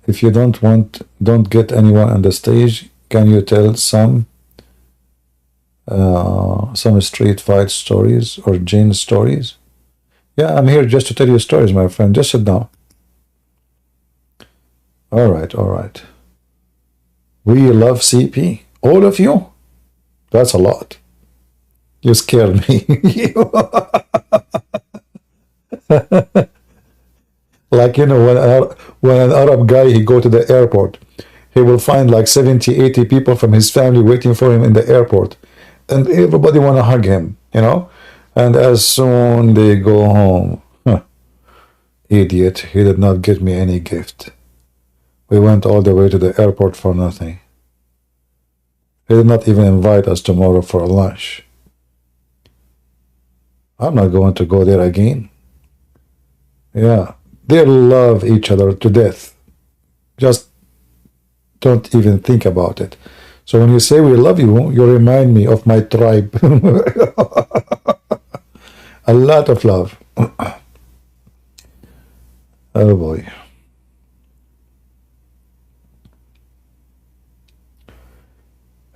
If you don't get anyone on the stage, can you tell some street fight stories or gin stories? Yeah, I'm here just to tell you stories, my friend. Just sit down. All right, all right. We love CP. All of you? That's a lot. You scared me. Like, when an Arab guy, he go to the airport, he will find like 70, 80 people from his family waiting for him in the airport. And everybody want to hug him, And as soon they go home, idiot, he did not get me any gift. We went all the way to the airport for nothing. He did not even invite us tomorrow for lunch. I'm not going to go there again. Yeah, they love each other to death. Just don't even think about it. So when you say we love you, you remind me of my tribe. A lot of love. Oh boy.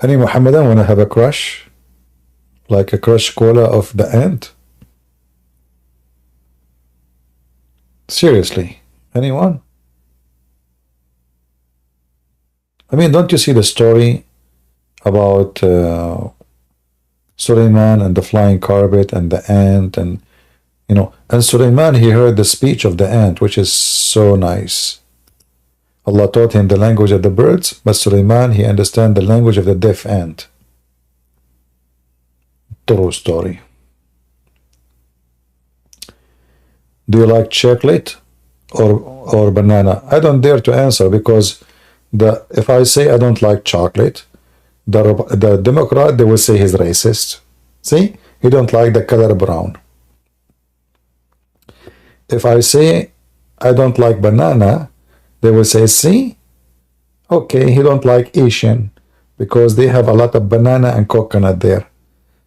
Any Muhammadan want to have a crush? Like a crush cola of the ant? Seriously, anyone? I mean, don't you see the story about Suleiman and the flying carpet and the ant, and Suleiman, he heard the speech of the ant, which is so nice. Allah taught him the language of the birds, but Suleiman, he understand the language of the deaf ant. True story. Do you like chocolate or banana? I don't dare to answer, because if I say I don't like chocolate, the Democrat, they will say he's racist. See, he don't like the color brown. If I say I don't like banana, they will say, see, okay, he don't like Asian, because they have a lot of banana and coconut there.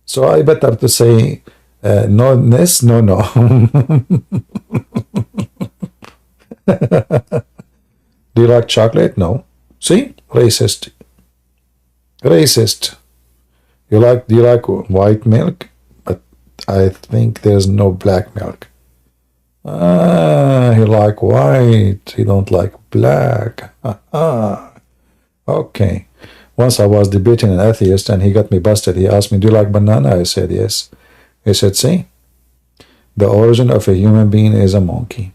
So I better to say no, this, no, no. Do you like chocolate? No. See, racist. Racist. Do you like white milk? But I think there's no black milk. He like white. He don't like black. Okay. Once I was debating an atheist and he got me busted. He asked me, do you like banana? I said yes. He said, see, the origin of a human being is a monkey.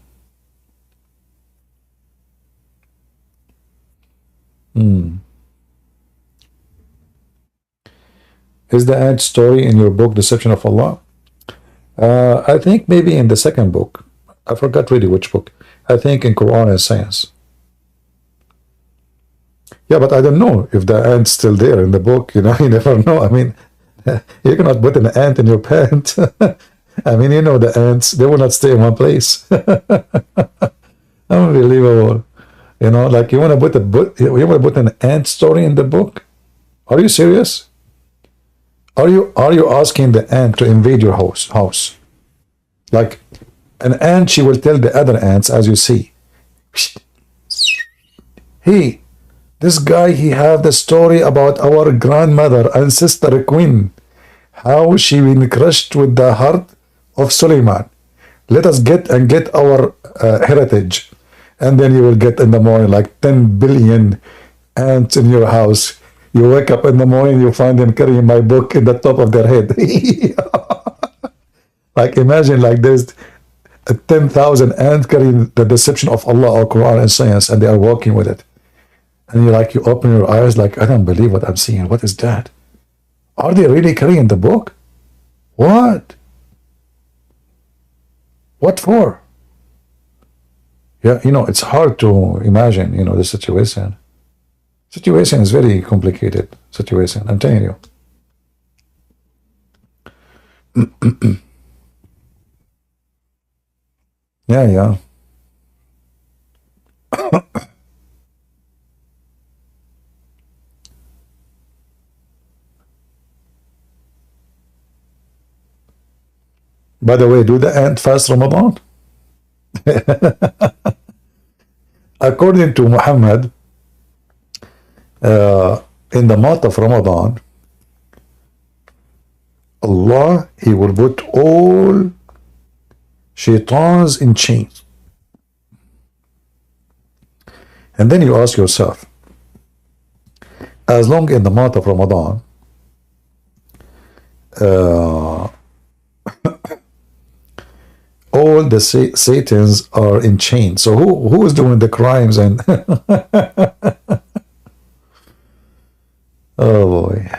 Is the ant story in your book Deception of Allah? I think maybe in the second book. I forgot really which book. I think in Quran and Science. Yeah, but I don't know if the ant's still there in the book. You never know. I mean, you cannot put an ant in your pant. I mean, the ants, they will not stay in one place. Unbelievable. Like you want to put an ant story in the book? Are you serious? Are you asking the ant to invade your house? Like an ant, she will tell the other ants, as you see, hey, this guy, he have the story about our grandmother and sister Queen, how she been crushed with the heart of Suleiman. Let us get our heritage. And then you will get in the morning like 10 billion ants in your house. You wake up in the morning, you find them carrying my book in the top of their head. Like imagine like there's 10,000 ants carrying the Deception of Allah or Quran and Science, and they are walking with it. And you open your eyes like, I don't believe what I'm seeing. What is that? Are they really carrying the book? What? What for? Yeah, it's hard to imagine, the situation. Situation is very complicated situation, I'm telling you. Yeah. By the way, do the ant fast Ramadan? According to Muhammad, in the month of Ramadan, Allah, He will put all shaitans in chains. And then you ask yourself, as long in the month of Ramadan, all the Satans are in chains. So who is doing the crimes? And oh boy.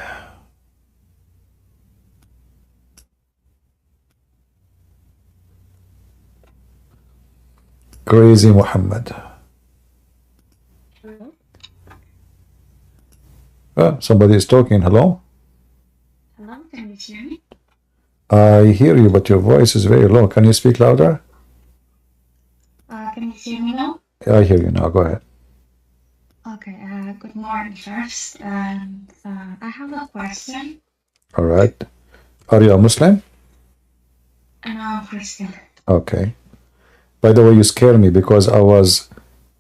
Crazy Muhammad. Somebody is talking. Hello? Hello, can you hear me? I hear you, but your voice is very low. Can you speak louder? Can you hear me now? I hear you now. Go ahead. Okay, good morning first. And I have a question. All right. Are you a Muslim? And I'm Christian. Okay. By the way, you scare me because I was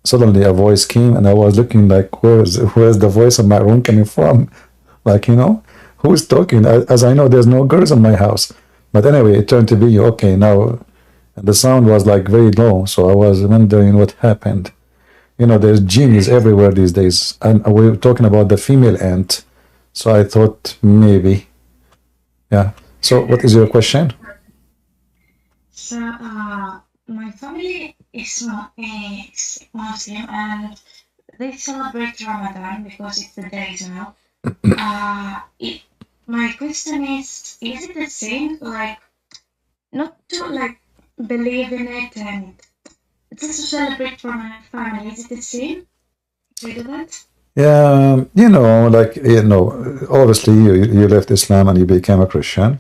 suddenly a voice came and I was looking like, where's the voice of my room coming from? Like, who's talking? As I know, there's no girls in my house. But anyway, it turned to be you. Okay, now the sound was like very low, so I was wondering what happened. There's genies everywhere these days, and we were talking about the female ant, so I thought maybe, yeah. So, what is your question? So, my family is Muslim and they celebrate Ramadan because it's the days now. My question is it the same? Like, not to like believe in it and just to celebrate for my family. Is it the same? Do you do that? Yeah, obviously you left Islam and you became a Christian.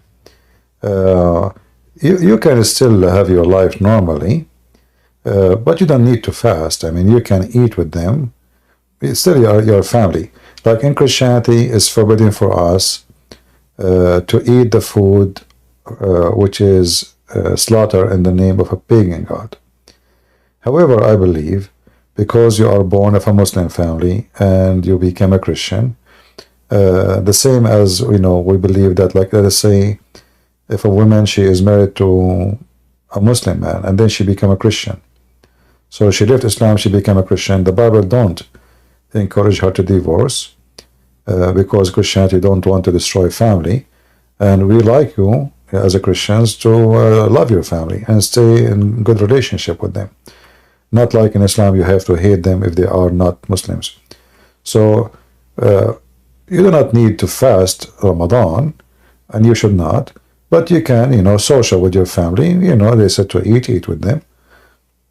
You can still have your life normally, but you don't need to fast. I mean, you can eat with them. It's still your family. Like in Christianity, it's forbidden for us to eat the food which is slaughter in the name of a pagan god. However, I believe because you are born of a Muslim family and you become a Christian, the same as we believe that, like, let us say, if a woman, she is married to a Muslim man and then she become a Christian, so she left Islam, she became a Christian. The Bible don't encourage her to divorce because Christianity don't want to destroy family, and we like you as a Christians to love your family and stay in good relationship with them. Not like in Islam, you have to hate them if they are not Muslims. So you do not need to fast Ramadan, and you should not. But you can, social with your family. They said to eat with them.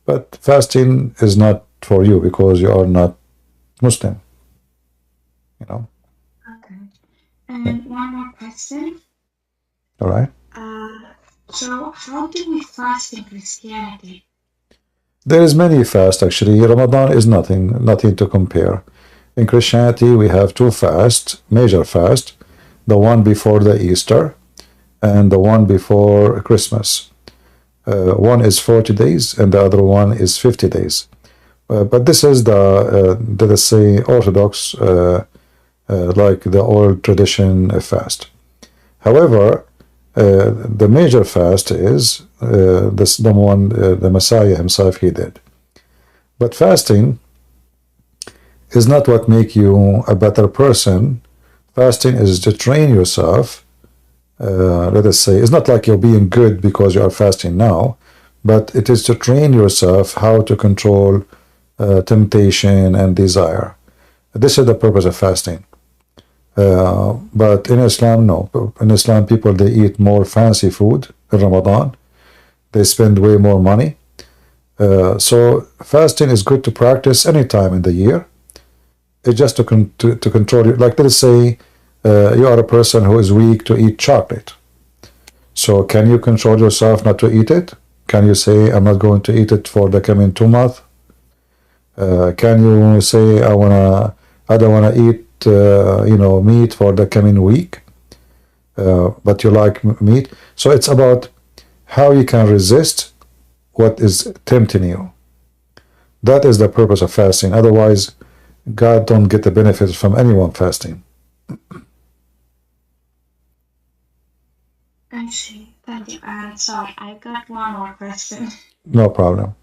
But fasting is not for you because you are not Muslim. Okay. And one more question. All right. So how do we fast in Christianity? There is many fast actually. Ramadan is nothing to compare. In Christianity, we have two fasts, major fast, the one before the Easter and the one before Christmas. One is 40 days and the other one is 50 days. But this is let us say, Orthodox, like the old tradition fast. However, the major fast is the one the Messiah himself he did. But fasting is not what make you a better person. Fasting is to train yourself. Let us say, it's not like you're being good because you are fasting now, but it is to train yourself how to control temptation and desire. This is the purpose of fasting. But in Islam, no. In Islam, people, they eat more fancy food in Ramadan. They spend way more money. So fasting is good to practice any time in the year. It's just to control it. Like, let's say you are a person who is weak to eat chocolate. So can you control yourself not to eat it? Can you say, I'm not going to eat it for the coming 2 months? Can you say, I don't want to eat meat for the coming week, but you like meat? So it's about how you can resist what is tempting you. That is the purpose of fasting. Otherwise, God don't get the benefits from anyone fasting. I see. Thank you. And sorry, I got one more question. No problem.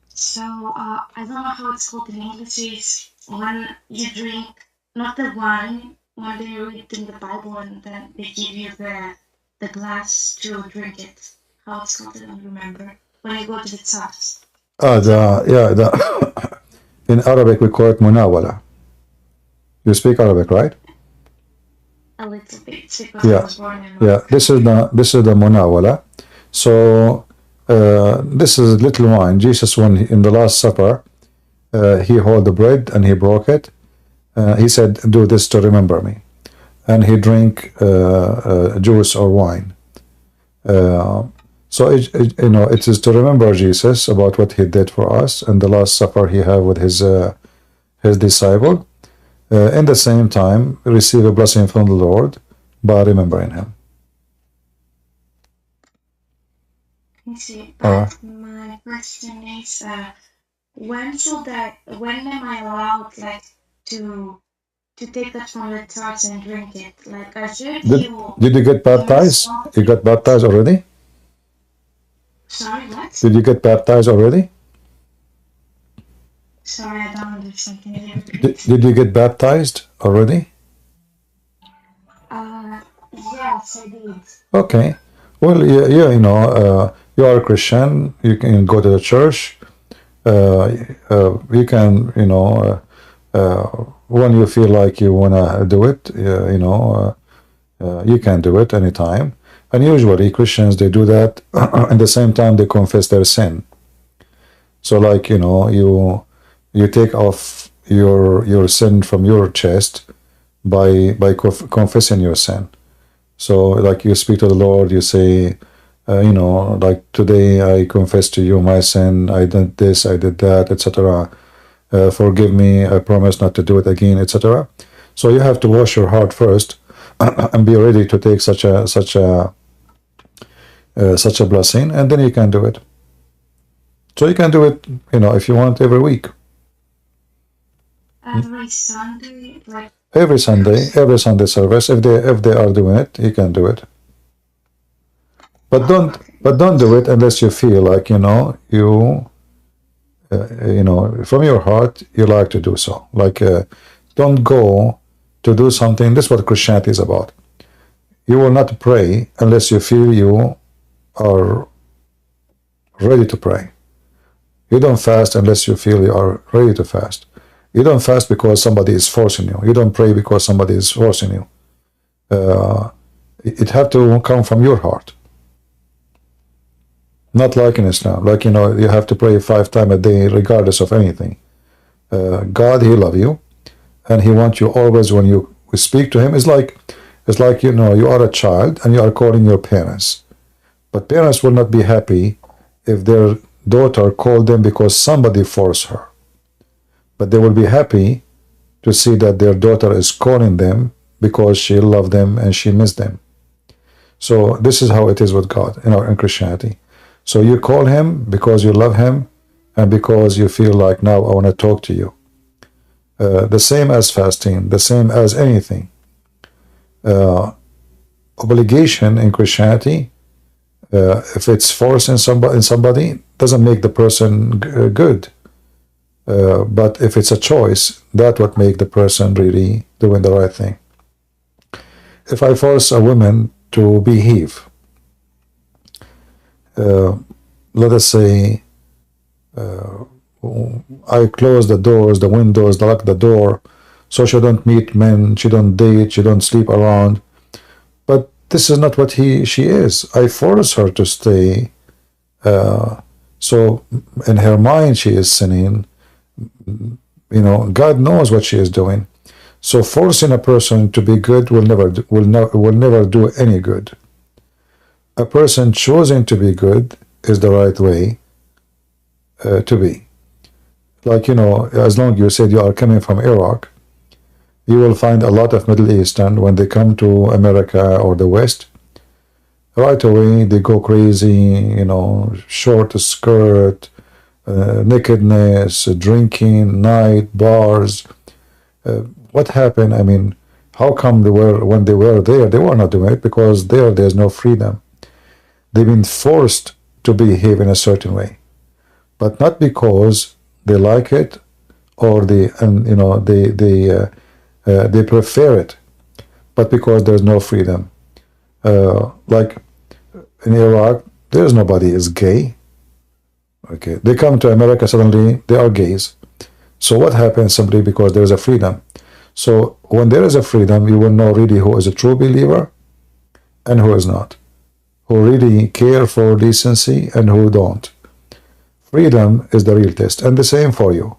So, I don't know how it's called in English. Is when you drink, not the wine, when they read in the Bible and then they give you the glass to drink it. How it's called, I don't remember. When you go to the church. In Arabic we call it munawala. You speak Arabic, right? A little bit, because I was born in Morocco. This is the munawala. So this is little wine. Jesus, when in the Last Supper, he held the bread and he broke it. He said, "Do this to remember me," and he drank juice or wine. So it is to remember Jesus about what he did for us, and the Last Supper he had with his disciple. In the same time, receive a blessing from the Lord by remembering him. I see. But my question is, when am I allowed, like, to take that from the church and drink it? Like, I should. Did you get baptized? You got baptized already? Sorry, what? Did you get baptized already? Sorry, I don't understand. Can you repeat? Did you get baptized already? Yes, I did. Okay. Well, you are a Christian. You can go to the church. You can, when you feel like you wanna do it, you can do it anytime. And usually Christians, they do that at the same time they confess their sin. So like, you take off your sin from your chest by confessing your sin. So like you speak to the Lord, you say, like, today I confess to you my sin, I did this, I did that, etc. Forgive me, I promise not to do it again, etc. So you have to wash your heart first and be ready to take such a blessing, and then you can do it. So you can do it, if you want, every week. Every Sunday, like. Every Sunday service. If they are doing it, you can do it. But don't do it unless you feel like from your heart you like to do so. Like don't go to do something. This is what Christianity is about. You will not pray unless you feel you are ready to pray. You don't fast unless you feel you are ready to fast. You don't fast because somebody is forcing you. You don't pray because somebody is forcing you. It have to come from your heart. Not like in Islam. Like, you have to pray 5 times a day regardless of anything. God, he love you. And he wants you always, when you speak to him, it's like you are a child and you are calling your parents. But parents will not be happy if their daughter called them because somebody forced her. But they will be happy to see that their daughter is calling them because she loved them and she missed them. So this is how it is with God in Christianity. So you call him because you love him and because you feel like, now I want to talk to you. The same as fasting, the same as anything. Obligation in Christianity, if it's forced in somebody, doesn't make the person good. But if it's a choice, that would make the person really doing the right thing. If I force a woman to behave, let us say, I close the doors, the windows, lock the door, so she don't meet men, she don't date, she don't sleep around. But this is not what she is. I force her to stay. So in her mind, she is sinning. God knows what she is doing. So forcing a person to be good will never do any good. A person choosing to be good is the right way to be. Like, as long as you said you are coming from Iraq, you will find a lot of Middle Eastern, when they come to America or the West, right away they go crazy, short skirt, nakedness, drinking, night, bars. What happened? I mean, how come they were, when they were there, they were not doing it? Because there's no freedom. They've been forced to behave in a certain way, but not because they like it or they, and you know, they prefer it, but because there's no freedom. Like in Iraq, there's nobody is gay. Okay, they come to America, suddenly they are gays. So what happens? Simply because there is a freedom. So when there is a freedom, you will know really who is a true believer and who is not, who really care for decency and who don't. Freedom is the real test, and the same for you.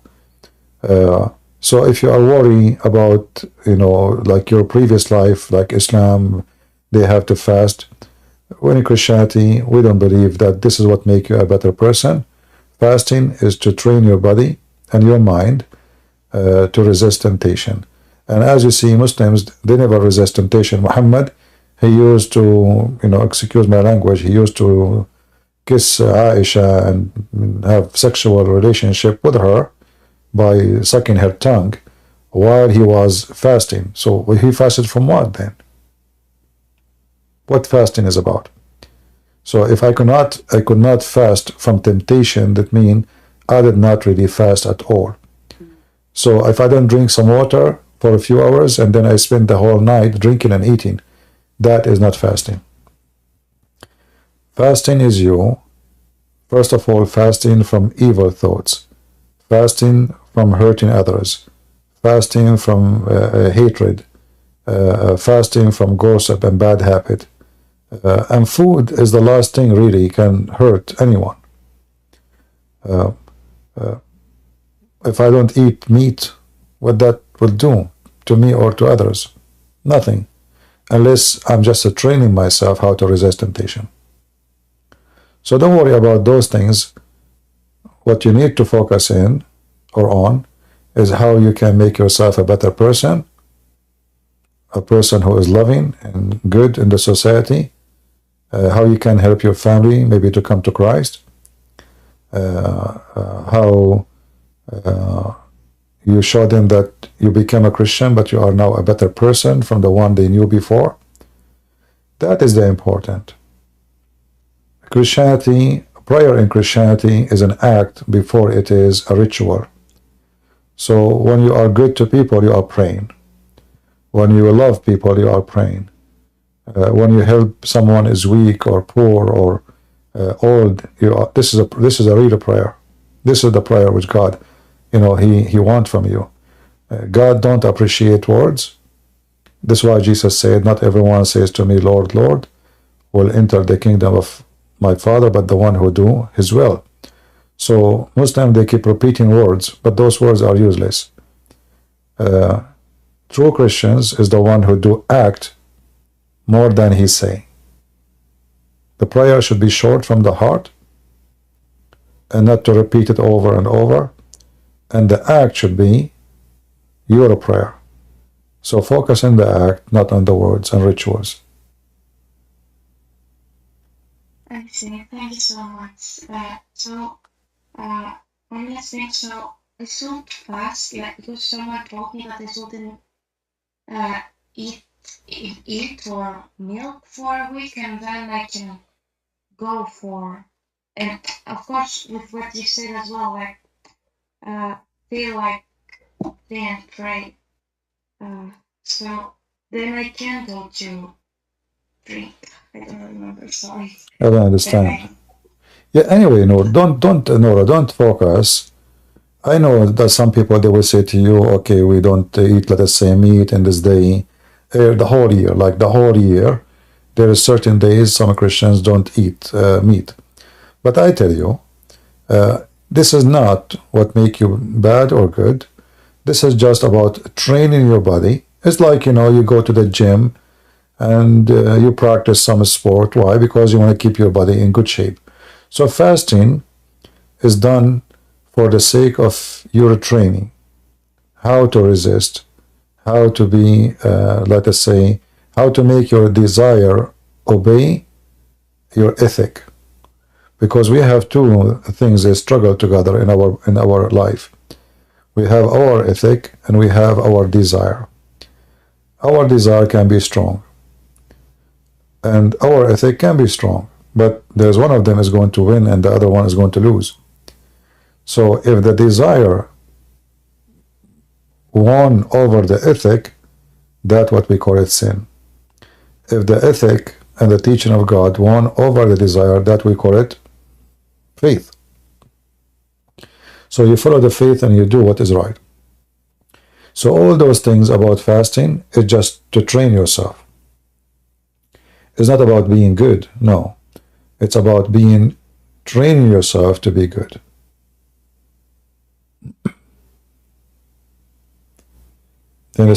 So if you are worried about, you know, like your previous life, like Islam, they have to fast. When in Christianity, we don't believe that this is what makes you a better person. Fasting is to train your body and your mind to resist temptation. And as you see, Muslims, they never resist temptation. Muhammad, he used to, you know, excuse my language, he used to kiss Aisha and have sexual relationship with her by sucking her tongue while he was fasting. So he fasted from what then? What fasting is about? So if I could not fast from temptation, that means I did not really fast at all. So if I don't drink some water for a few hours and then I spend the whole night drinking and eating, that is not fasting. Fasting is you, first of all, fasting from evil thoughts, fasting from hurting others, fasting from hatred, fasting from gossip and bad habit. And food is the last thing really can hurt anyone. If I don't eat meat, what that will do to me or to others? Nothing, unless I'm just training myself how to resist temptation. So don't worry about those things. What you need to focus in or on is how you can make yourself a better person, a person who is loving and good in the society, how you can help your family maybe to come to Christ, how you show them that you become a Christian, but you are now a better person from the one they knew before. That is the important. Christianity, prayer in Christianity is an act before it is a ritual. So when you are good to people, you are praying. When you love people, you are praying. When you help someone is weak or poor or old, this is a real prayer. This is the prayer which God, you know, He wants from you. God don't appreciate words. This is why Jesus said, "Not everyone says to me, Lord, Lord, will enter the kingdom of my Father, but the one who do His will." So Muslims, they keep repeating words, but those words are useless. True Christians is the one who do act more than he say. The prayer should be short from the heart and not to repeat it over and over. And the act should be your prayer. So focus on the act, not on the words and rituals. I see. Thank you so much. One last thing. So I shouldn't fast, like, because someone told me that I shouldn't eat or milk for a week, and then I can go for. And of course, with what you said as well, like feel like then pray. So then I can go to drink. I don't remember. Sorry. I don't understand. Yeah. Anyway, Nora, don't focus. I know that some people, they will say to you, okay, we don't eat, let us say, meat in this day, the whole year. Like the whole year, there are certain days some Christians don't eat meat. But I tell you, this is not what make you bad or good. This is just about training your body. It's like, you know, you go to the gym and you practice some sport. Why? Because you want to keep your body in good shape. So fasting is done for the sake of your training, how to resist, how to be, let us say, how to make your desire obey your ethic. because we have two things that struggle together in our life. We have our ethic and we have our desire. Our desire can be strong, and our ethic can be strong, but there's one of them is going to win and the other one is going to lose. So if the desire won over the ethic, that's what we call it sin. If the ethic and the teaching of God won over the desire, that we call it faith. So you follow the faith and you do what is right. So all those things about fasting is just to train yourself. It's not about being good, no. It's about training yourself to be good. Thank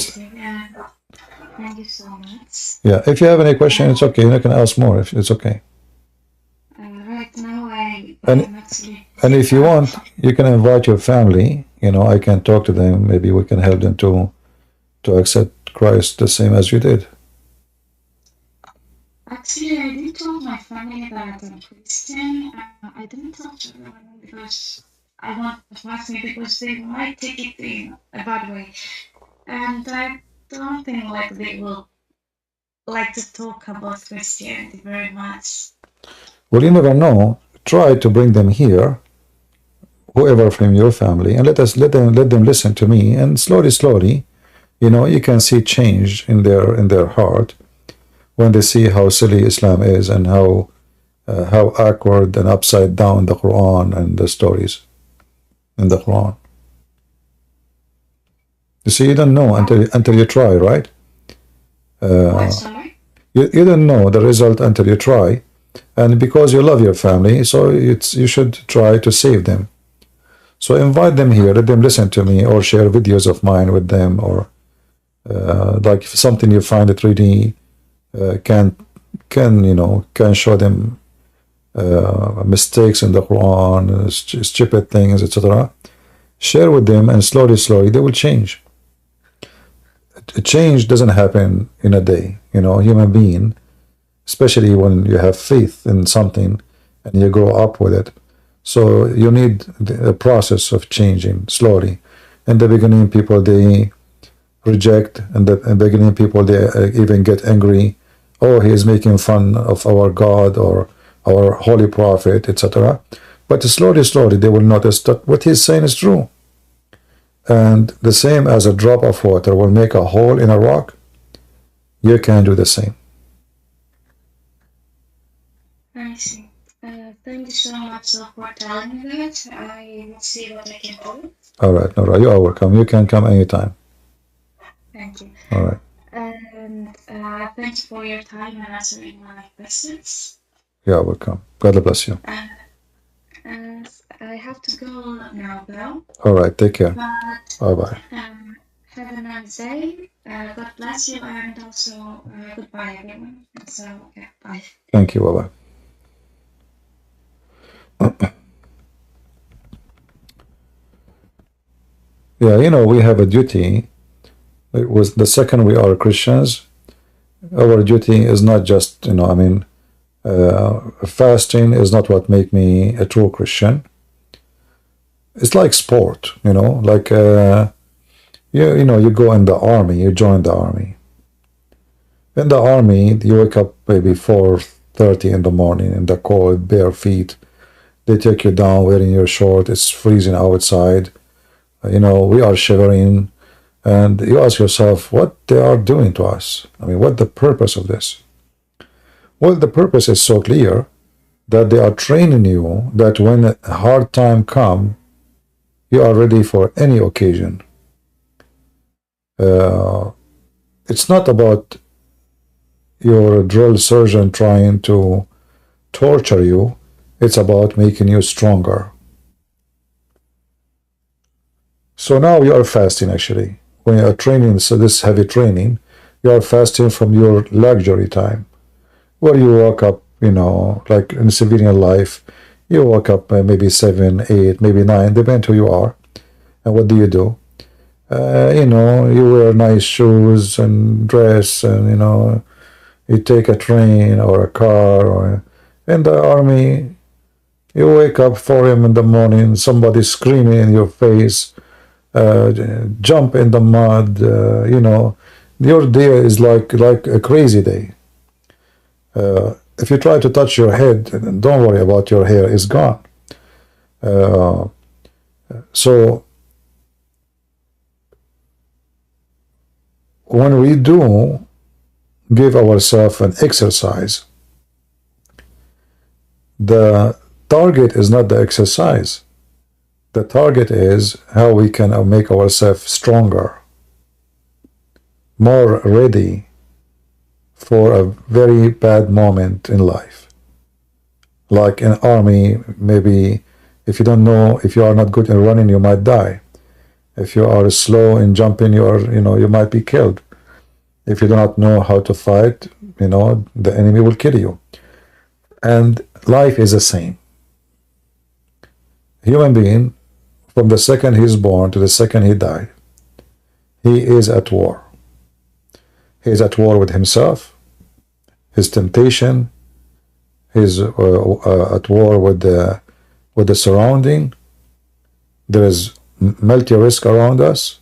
you so much. Yeah, if you have any question, it's okay. You can ask more if it's okay. Right now, I'm actually. And if you want, you can invite your family. You know, I can talk to them. Maybe we can help them to accept Christ the same as you did. Actually, I did tell my family that I'm Christian. I didn't tell everyone because I want to fast me because they might take it in a bad way, and I don't think like they will like to talk about Christianity very much. Well, you never know. Try to bring them here, whoever from your family, and let them listen to me, and slowly, you know, you can see change in their heart when they see how silly Islam is and how awkward and upside down the Quran and the stories in the Quran. You see, you don't know until you try, right? You don't know the result until you try, and because you love your family, so you should try to save them. So invite them here, let them listen to me, or share videos of mine with them, or like if something you find it really can show them mistakes in the Quran, stupid things, etc. Share with them, and slowly they will change. A change doesn't happen in a day. You know, human being, especially when you have faith in something and you grow up with it. So you need a process of changing slowly. In the beginning, people, they reject, and in the beginning, people, they even get angry. Oh, he is making fun of our God or our holy prophet, etc. But slowly, they will notice that what he's saying is true. And the same as a drop of water will make a hole in a rock, you can do the same. I see. Thank you so much for telling me that. I will see what I can do. All right, Nora, you are welcome. You can come anytime. Thank you. All right. And thanks for your time and answering my questions. You are welcome. God bless you. And I have to go now, though. All right, take care. Bye-bye. Have a nice day. God bless you, and also goodbye, everyone. So, okay, bye. Thank you. Bye-bye. Yeah, you know, we have a duty. It was the second we are Christians. Our duty is not just, you know, I mean, fasting is not what make me a true Christian. It's like sport, you know, like you know, you go in the army, you join the army. In the army, you wake up maybe 4:30 in the morning in the cold, bare feet. They take you down wearing your short. It's freezing outside. You know, we are shivering. And you ask yourself what they are doing to us. I mean, what the purpose of this? Well, the purpose is so clear that they are training you that when a hard time comes, you are ready for any occasion. It's not about your drill surgeon trying to torture you. It's about making you stronger. So now you are fasting, actually. When you are training, so this heavy training, you are fasting from your luxury time, where you wake up, you know, like in civilian life, you wake up maybe 7, 8, maybe 9, depends who you are. And what do? You know, you wear nice shoes and dress, and, you know, you take a train or a car. Or in the army, You wake up 4 a.m. in the morning, somebody screaming in your face, jump in the mud, you know, your day is like a crazy day. If you try to touch your head, don't worry about your hair, it's gone. So when we do give ourselves an exercise, the target is not the exercise. The target is how we can make ourselves stronger, more ready for a very bad moment in life. Like in army, maybe if you don't know, if you are not good in running, you might die. If you are slow in jumping, you might be killed. If you do not know how to fight, the enemy will kill you. And life is the same. Human being, from the second he's born to the second he died, he is at war. He is at war with himself, his temptation, he's at war with the surrounding. There is multi-risk around us.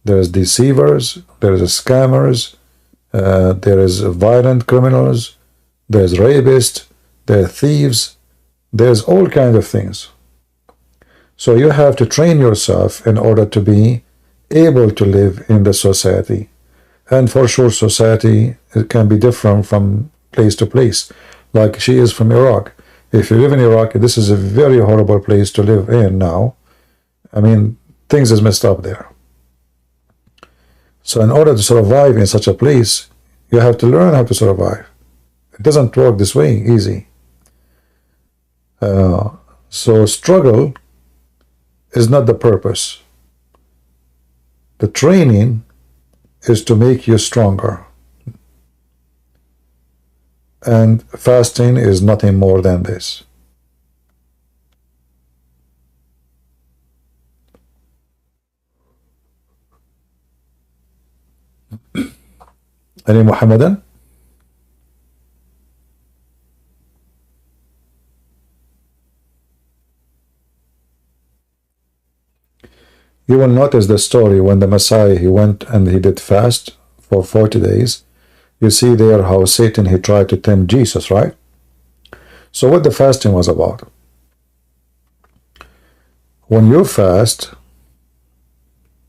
There is deceivers, there is scammers, there is violent criminals, there is rapists, there are thieves, there's all kinds of things. So you have to train yourself in order to be able to live in the society. And for sure, society, it can be different from place to place. Like she is from Iraq. If you live in Iraq, this is a very horrible place to live in now. I mean, things is messed up there. So in order to survive in such a place, you have to learn how to survive. It doesn't work this way easy. So struggle is not the purpose. The training is to make you stronger. And fasting is nothing more than this. Any Muhammadan? You will notice the story when the Messiah, he went and he did fast for 40 days. You see there how Satan, he tried to tempt Jesus, right? So what the fasting was about. When you fast,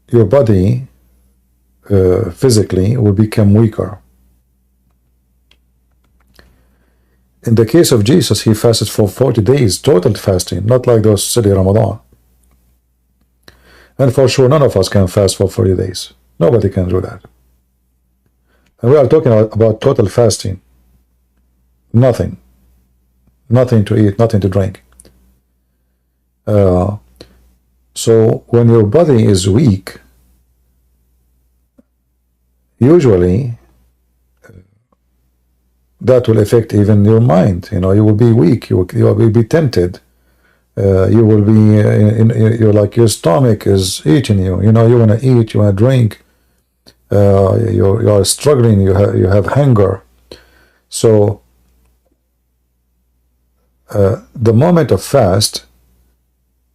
your body physically will become weaker. In the case of Jesus, he fasted for 40 days, total fasting, not like those silly Ramadan. And for sure, none of us can fast for 40 days. Nobody can do that. And we are talking about total fasting. Nothing. Nothing to eat, nothing to drink. So when your body is weak, usually that will affect even your mind. You will be weak. You will be tempted. You will be you're like your stomach is eating you. You want to eat, you want to drink. You are struggling. You have hunger. So the moment of fast,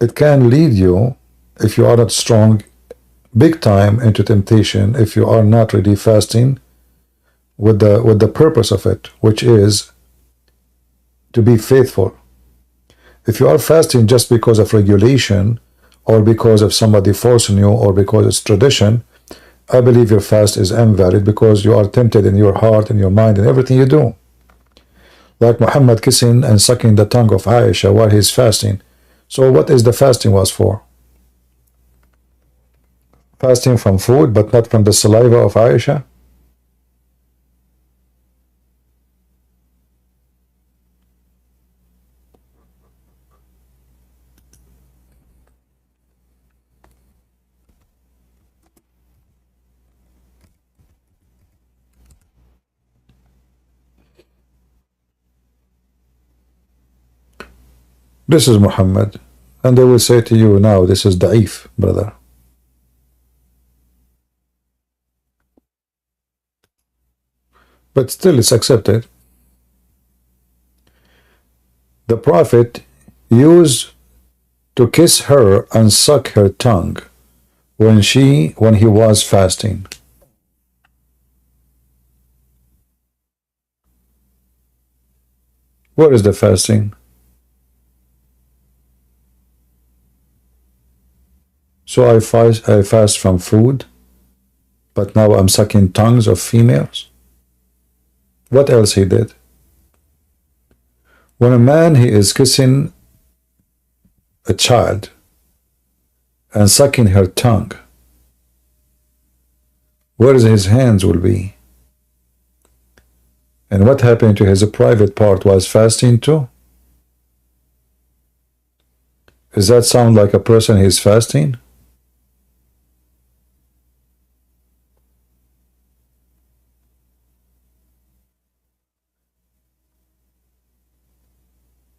it can lead you, if you are not strong, big time into temptation. If you are not really fasting with the purpose of it, which is to be faithful. If you are fasting just because of regulation, or because of somebody forcing you, or because it's tradition, I believe your fast is invalid, because you are tempted in your heart and your mind and everything you do. Like Muhammad kissing and sucking the tongue of Aisha while he's fasting. So what is the fasting was for? Fasting from food, but not from the saliva of Aisha? This is Muhammad. And they will say to you now, this is da'if, brother. But still it's accepted. The Prophet used to kiss her and suck her tongue when he was fasting. What is the fasting? So I fast from food, but now I'm sucking tongues of females. What else he did? When a man he is kissing a child and sucking her tongue, where his hands will be? And what happened to his private part was fasting too? Does that sound like a person who is fasting?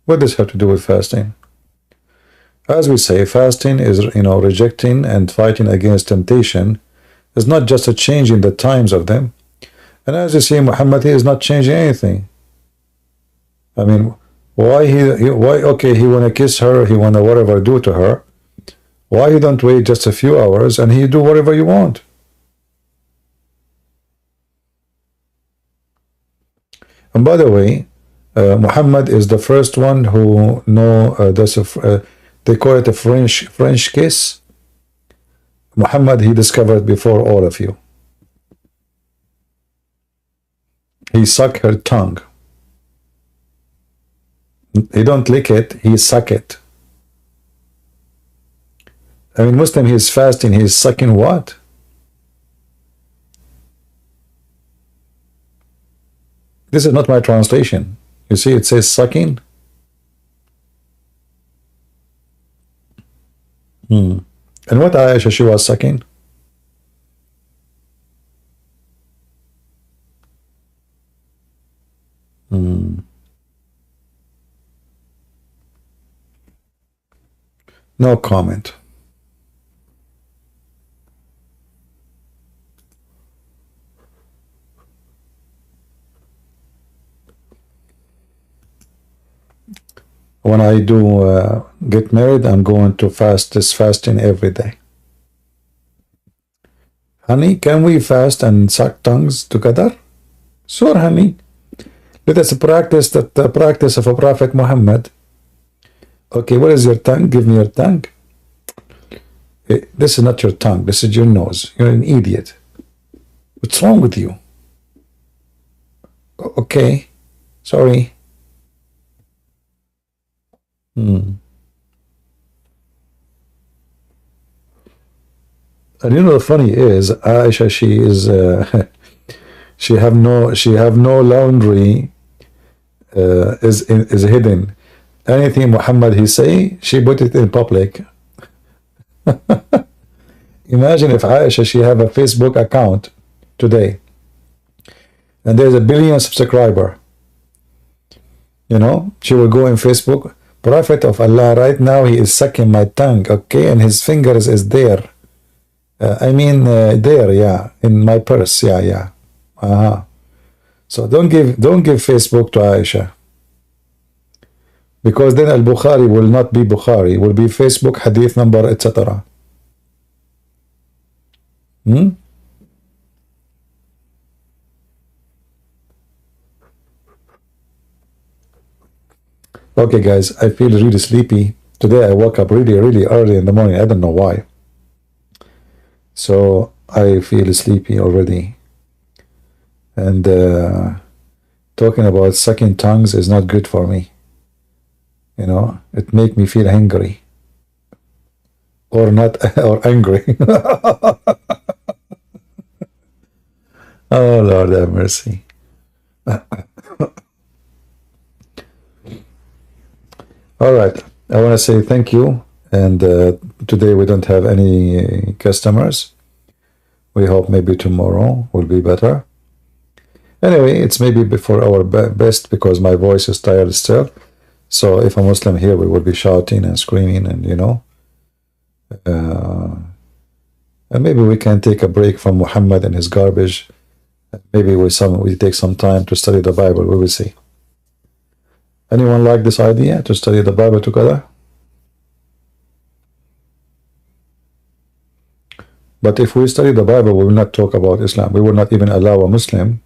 What does this have to do with fasting? As we say, fasting is, rejecting and fighting against temptation. Is not just a change in the times of them. And as you see, Muhammad is not changing anything. I mean, why okay, he wanna kiss her, he wanna whatever do to her. Why you don't wait just a few hours and he do whatever you want? And by the way, Muhammad is the first one who know they call it a French kiss. Muhammad, he discovered before all of you. He suck her tongue. He don't lick it, he suck it. I mean, Muslim, he is fasting, he is sucking what? This is not my translation. You see, it says sucking. And what Aisha she was sucking? No comment. When I do get married, I'm going to fast this fasting every day. Honey, can we fast and suck tongues together? Sure, honey. Let us practice the practice of a Prophet Muhammad. Okay, what is your tongue? Give me your tongue. This is not your tongue. This is your nose. You're an idiot. What's wrong with you? Okay, sorry. And the funny is, Aisha, she is she have no laundry is hidden. Anything Muhammad he say, she put it in public. Imagine if Aisha she have a Facebook account today, and there's 1 billion subscriber. She will go in Facebook. Prophet of Allah, right now he is sucking my tongue, okay, and his fingers is there. There, yeah, in my purse, yeah. So don't give Facebook to Aisha, because then Al-Bukhari will not be Bukhari, it will be Facebook hadith number, etc. Okay, guys, I feel really sleepy. Today I woke up really early in the morning. I don't know why. So I feel sleepy already. And talking about sucking tongues is not good for me. It make me feel hungry. Or not, or angry. Oh, Lord have mercy. All right, I want to say thank you, and today we don't have any customers. We hope maybe tomorrow will be better. Anyway, it's maybe before our best, because my voice is tired still. So if a Muslim here, we will be shouting and screaming, and and maybe we can take a break from Muhammad and his garbage. Maybe we take some time to study the Bible. We will see. Anyone like this idea to study the Bible together? But if we study the Bible, we will not talk about Islam. We will not even allow a Muslim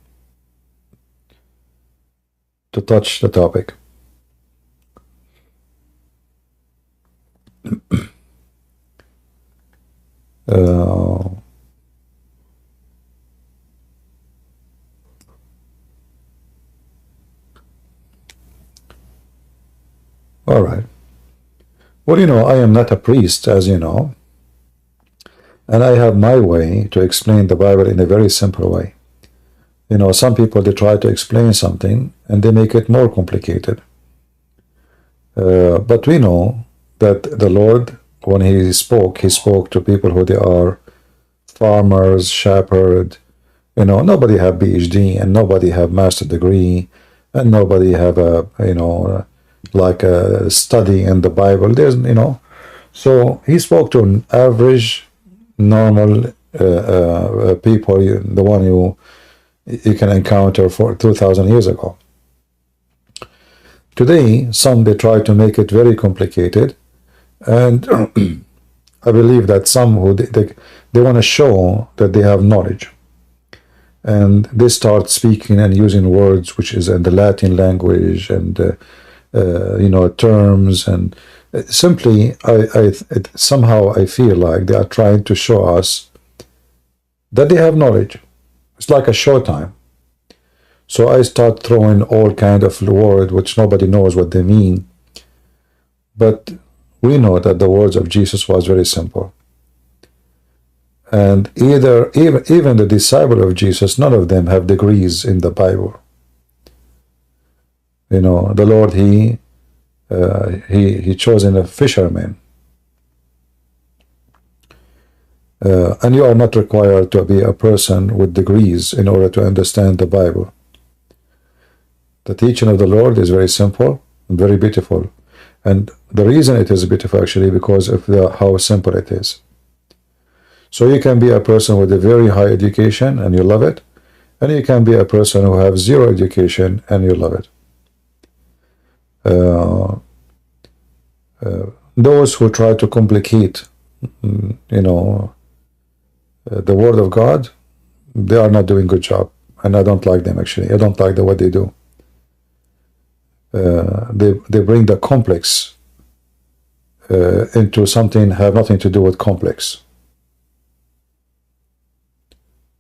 to touch the topic. All right. Well, you know, I am not a priest, as you know, and I have my way to explain the Bible in a very simple way. You know, some people, they try to explain something and they make it more complicated. But we know that the Lord, when he spoke to people who they are farmers, shepherd. You know, nobody have PhD and nobody have master degree and nobody have a, you know, like a study in the Bible. There's, you know, so he spoke to an average, normal people, the one you can encounter for 2,000 years ago. Today, some, they try to make it very complicated, and I believe that some who they want to show that they have knowledge, and they start speaking and using words which is in the Latin language and you know, terms, and simply somehow I feel like they are trying to show us that they have knowledge. It's like a showtime. So I start throwing all kind of words which nobody knows what they mean. But we know that the words of Jesus was very simple. And even the disciple of Jesus, none of them have degrees in the Bible. You know, the Lord, he chosen a fisherman. And you are not required to be a person with degrees in order to understand the Bible. The teaching of the Lord is very simple and very beautiful. And the reason it is beautiful actually because of how simple it is. So you can be a person with a very high education and you love it. And you can be a person who has zero education and you love it. Those who try to complicate, you know, the Word of God, they are not doing a good job. And I don't like them actually. I don't like what they do. They bring the complex into something have nothing to do with complex,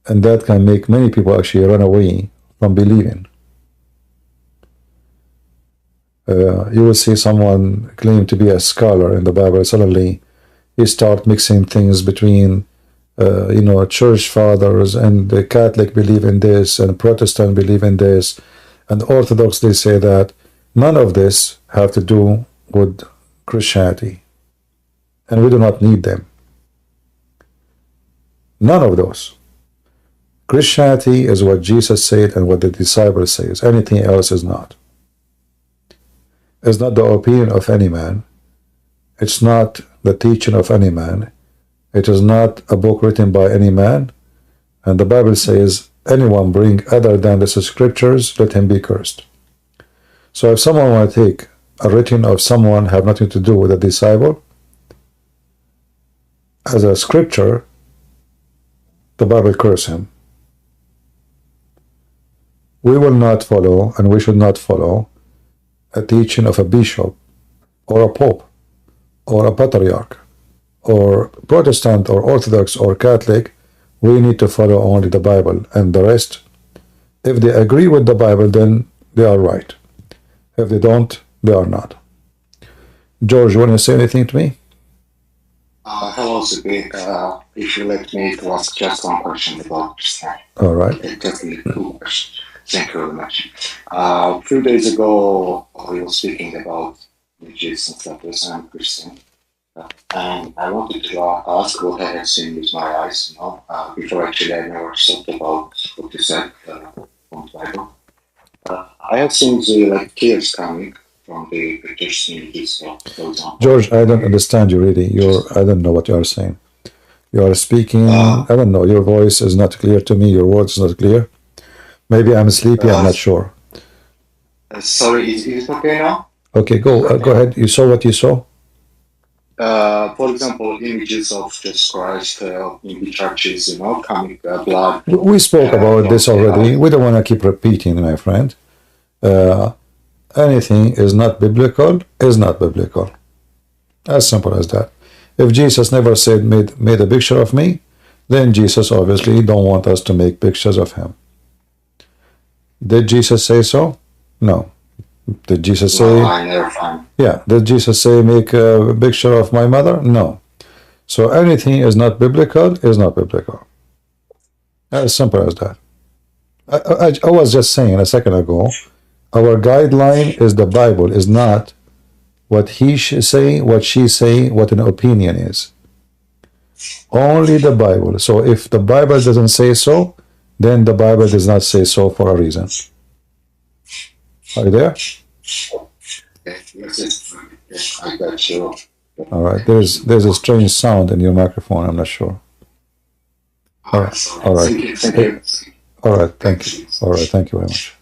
and that can make many people actually run away from believing. You will see someone claim to be a scholar in the Bible, suddenly he start mixing things between you know, church fathers, and the Catholic believe in this and Protestant believe in this, and Orthodox, they say that. None of this have to do with Christianity, and we do not need them. None of those. Christianity is what Jesus said and what the disciples says. Anything else is not. It's not the opinion of any man. It's not the teaching of any man. It is not a book written by any man. And the Bible says, anyone bring other than the scriptures, let him be cursed. So if someone want to take a writing of someone have nothing to do with a disciple as a scripture, the Bible curse him. We will not follow, and we should not follow, a teaching of a bishop or a pope or a patriarch or Protestant or Orthodox or Catholic. We need to follow only the Bible, and the rest, if they agree with the Bible, then they are right. If they don't, they are not. George, you want to say anything to me? Hello, Zibi. If you let me to ask just one question about Christianity. All right. Exactly 2 questions. Thank you very much. A few days ago, we were speaking about religious and status and Christian. And I wanted to ask what I had seen with my eyes, you know, before actually I never thought about what you said on the Bible. I have seen the tears coming from the British communities, for example. George, I don't understand you really. I don't know what you are saying. You are speaking, I don't know, your voice is not clear to me, your words is not clear. Maybe I'm sleepy, I'm not sure. Sorry, is it okay now? Okay, go ahead. You saw what you saw? For example, images of Jesus Christ in the churches, coming blood. We spoke about this already. We don't want to keep repeating, my friend. Anything is not biblical is not biblical. As simple as that. If Jesus never said made a picture of me, then Jesus obviously don't want us to make pictures of him. Did Jesus say so? No. Did Jesus say? No, I never find. Yeah. Did Jesus say make a picture of my mother? No. So anything is not biblical is not biblical. As simple as that. I was just saying a second ago, our guideline is the Bible, is not what he should say, what she say, what an opinion is. Only the Bible. So if the Bible doesn't say so, then the Bible does not say so for a reason. Are you there? Yes, I got you. All right. There's a strange sound in your microphone. I'm not sure. All right. All right. Thank you. All right. Thank you. All right. Thank you very much.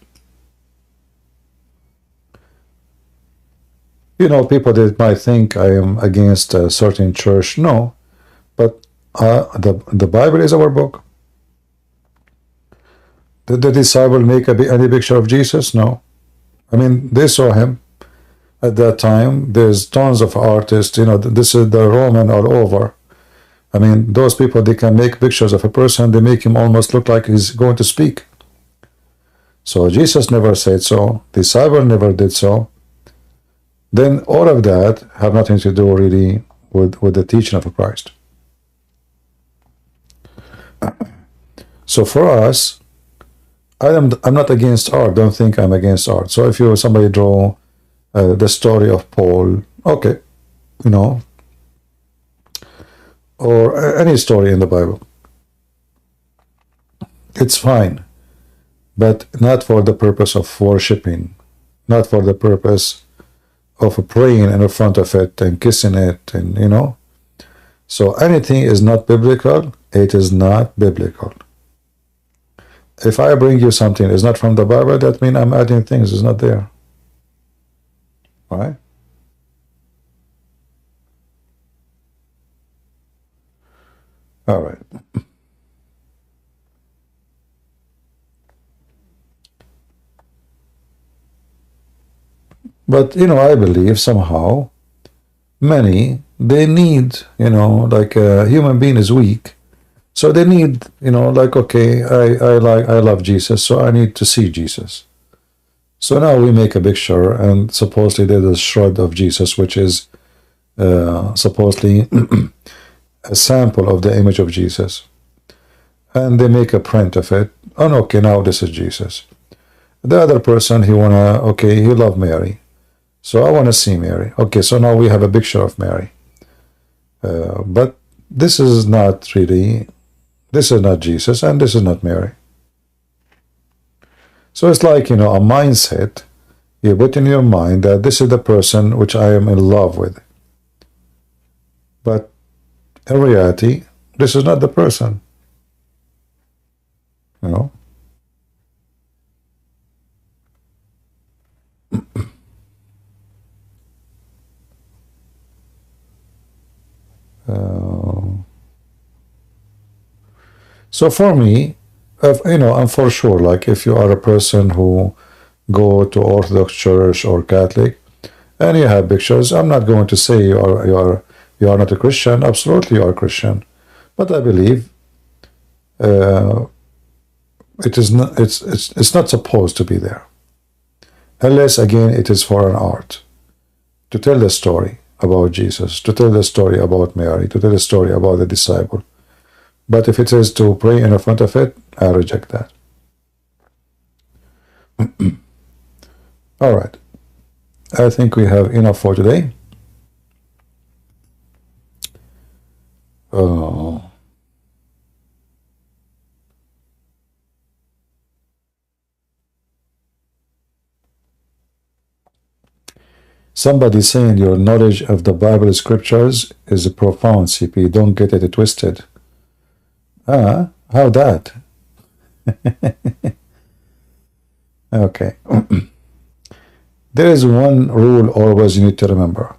You know, people that might think I am against a certain church. No, but the Bible is our book. Did the disciple make any picture of Jesus? No. I mean, they saw him at that time. There's tons of artists. You know, this is the Roman all over. I mean, those people, they can make pictures of a person. They make him almost look like he's going to speak. So Jesus never said so. Disciple never did so. Then all of that have nothing to do really with the teaching of Christ. So for us, I'm not against art. Don't think I'm against art. So if somebody draw the story of Paul, okay, you know, or any story in the Bible, it's fine, but not for the purpose of worshiping, not for the purpose of praying in front of it and kissing it, and you know. So anything is not biblical, it is not biblical. If I bring you something is not from the Bible, that means I'm adding things is not there. Right? All right. But you know, I believe somehow many, they need, you know, like a human being is weak, so they need, you know, like, okay, I love Jesus, so I need to see Jesus. So now we make a picture, and supposedly there's a shroud of Jesus, which is supposedly a sample of the image of Jesus, and they make a print of it. And okay, now this is Jesus. The other person, he love Mary, so I want to see Mary. Okay, so now we have a picture of Mary, but this is not Jesus, and this is not Mary. So it's like, you know, a mindset. You put in your mind that this is the person which I am in love with. But in reality, this is not the person. You know? So for me, you know, I'm for sure, like if you are a person who go to Orthodox Church or Catholic and you have pictures, I'm not going to say you are not a Christian. Absolutely you are a Christian. But I believe it's not supposed to be there. Unless again it is for an art. To tell the story about Jesus, to tell the story about Mary, to tell the story about the disciple. But if it is to pray in front of it, I reject that. All right. I think we have enough for today. Somebody saying your knowledge of the Bible scriptures is profound, CP. Don't get it twisted. How that? Okay. There is one rule always you need to remember.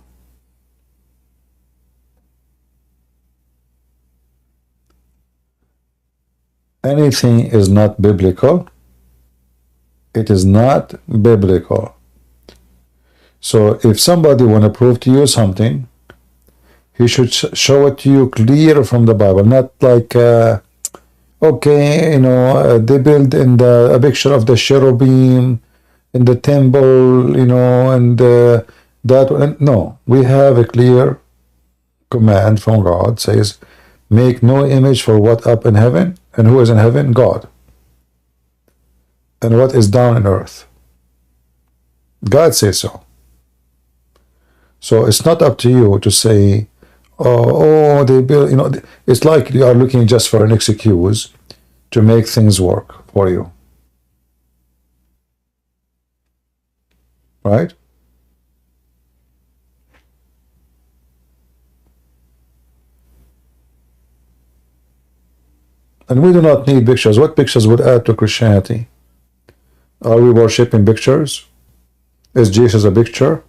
Anything is not biblical. It is not biblical. So if somebody want to prove to you something, he should show it to you clear from the Bible, not like, okay, you know, they build in a picture of the cherubim in the temple, you know, and that one. No, we have a clear command from God, says, make no image for what up in heaven, and who is in heaven? God. And what is down in earth? God says so. So it's not up to you to say, oh, they build, you know, it's like you are looking just for an excuse to make things work for you. Right? And we do not need pictures. What pictures would add to Christianity? Are we worshiping pictures? Is Jesus a picture?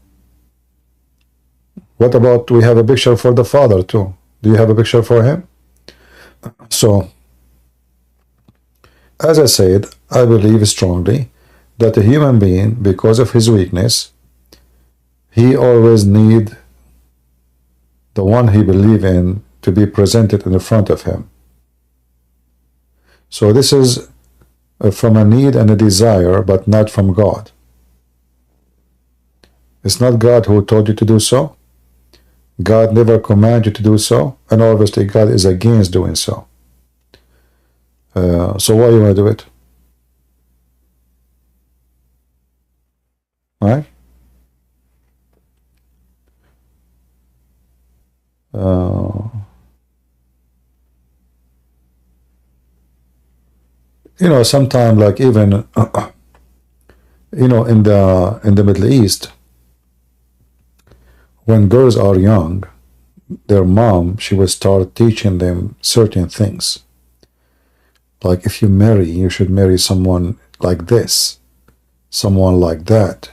What about we have a picture for the Father too? Do you have a picture for him? So, as I said, I believe strongly that a human being, because of his weakness, he always need the one he believe in to be presented in the front of him. So this is from a need and a desire, but not from God. It's not God who told you to do so. God never commanded you to do so, and obviously God is against doing so. So why you want to do it? Right? You know, sometimes like even you know, in the Middle East, when girls are young, their mom, she will start teaching them certain things. Like if you marry, you should marry someone like this, someone like that.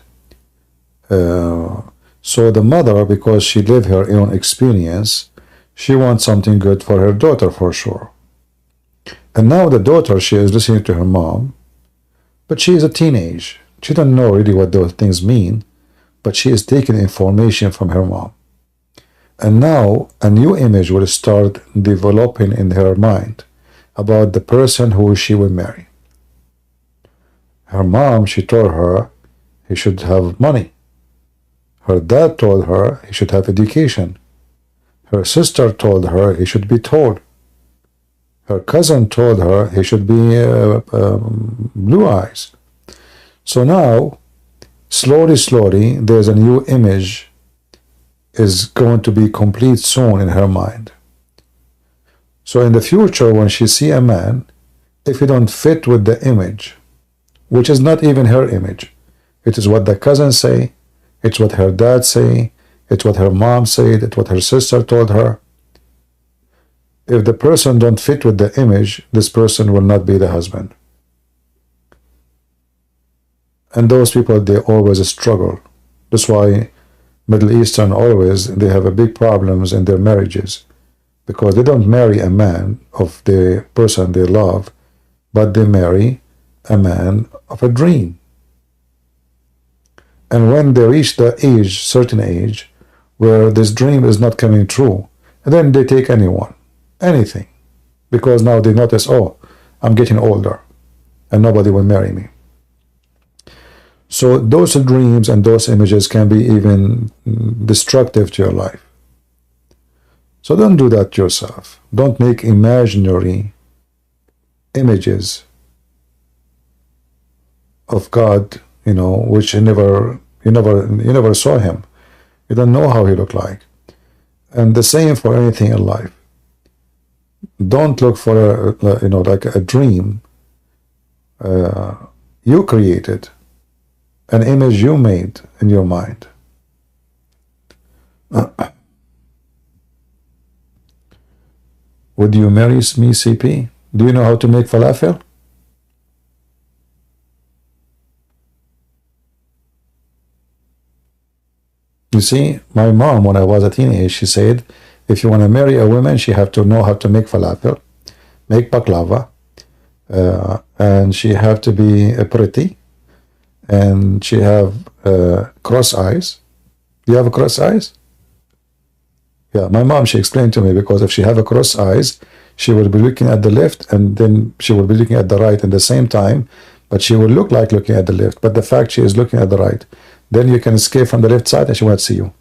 So the mother, because she lived her own experience, she wants something good for her daughter for sure. And now the daughter, she is listening to her mom, but she is a teenage. She doesn't know really what those things mean, but she is taking information from her mom. And now a new image will start developing in her mind about the person who she will marry. Her mom, she told her he should have money. Her dad told her he should have education. Her sister told her he should be tall. Her cousin told her he should be blue eyes. So now, slowly, there's a new image is going to be complete soon in her mind. So in the future, when she see a man, if he don't fit with the image, which is not even her image, it is what the cousins say, it's what her dad say, it's what her mom said, it's what her sister told her. If the person don't fit with the image, this person will not be the husband. And those people, they always struggle. That's why Middle Eastern always, they have a big problems in their marriages, because they don't marry a man of the person they love, but they marry a man of a dream. And when they reach the age, certain age, where this dream is not coming true, and then they take anyone, anything, because now they notice, oh, I'm getting older, and nobody will marry me. So those dreams and those images can be even destructive to your life. So don't do that to yourself. Don't make imaginary images of God, you know, which you never saw him. You don't know how he looked like. And the same for anything in life. Don't look for a, you know, like a dream you created, an image you made in your mind. Would you marry me, CP? Do you know how to make falafel? You see, my mom, when I was a teenager, she said, if you want to marry a woman, she have to know how to make falafel, make baklava, and she have to be pretty, and she have cross eyes. You have a cross eyes? Yeah, my mom, she explained to me, because if she have a cross eyes, she will be looking at the left, and then she will be looking at the right at the same time, but she will look like looking at the left, but the fact she is looking at the right. Then you can escape from the left side and she won't see you.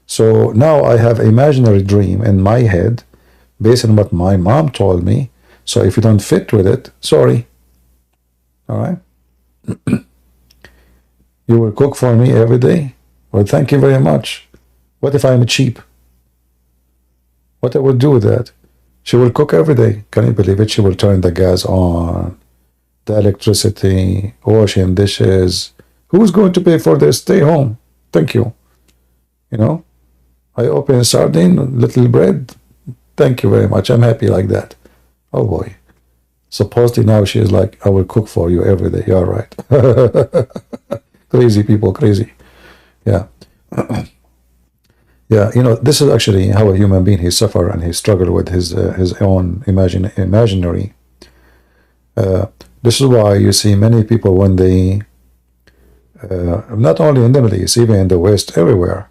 So now I have imaginary dream in my head based on what my mom told me. So if you don't fit with it, sorry. All right? You will cook for me every day? Well, thank you very much. What if I'm cheap? What I will do with that? She will cook every day. Can you believe it? She will turn the gas on, the electricity, washing dishes. Who's going to pay for this? Stay home. Thank you. You know, I open a sardine, little bread. Thank you very much. I'm happy like that. Oh boy. Supposedly now she is like, I will cook for you every day. You're right. Crazy people, crazy. Yeah. Yeah, you know, this is actually how a human being, he suffer and he struggle with his own imaginary. This is why you see many people when they, not only in the Middle East, even in the West, everywhere,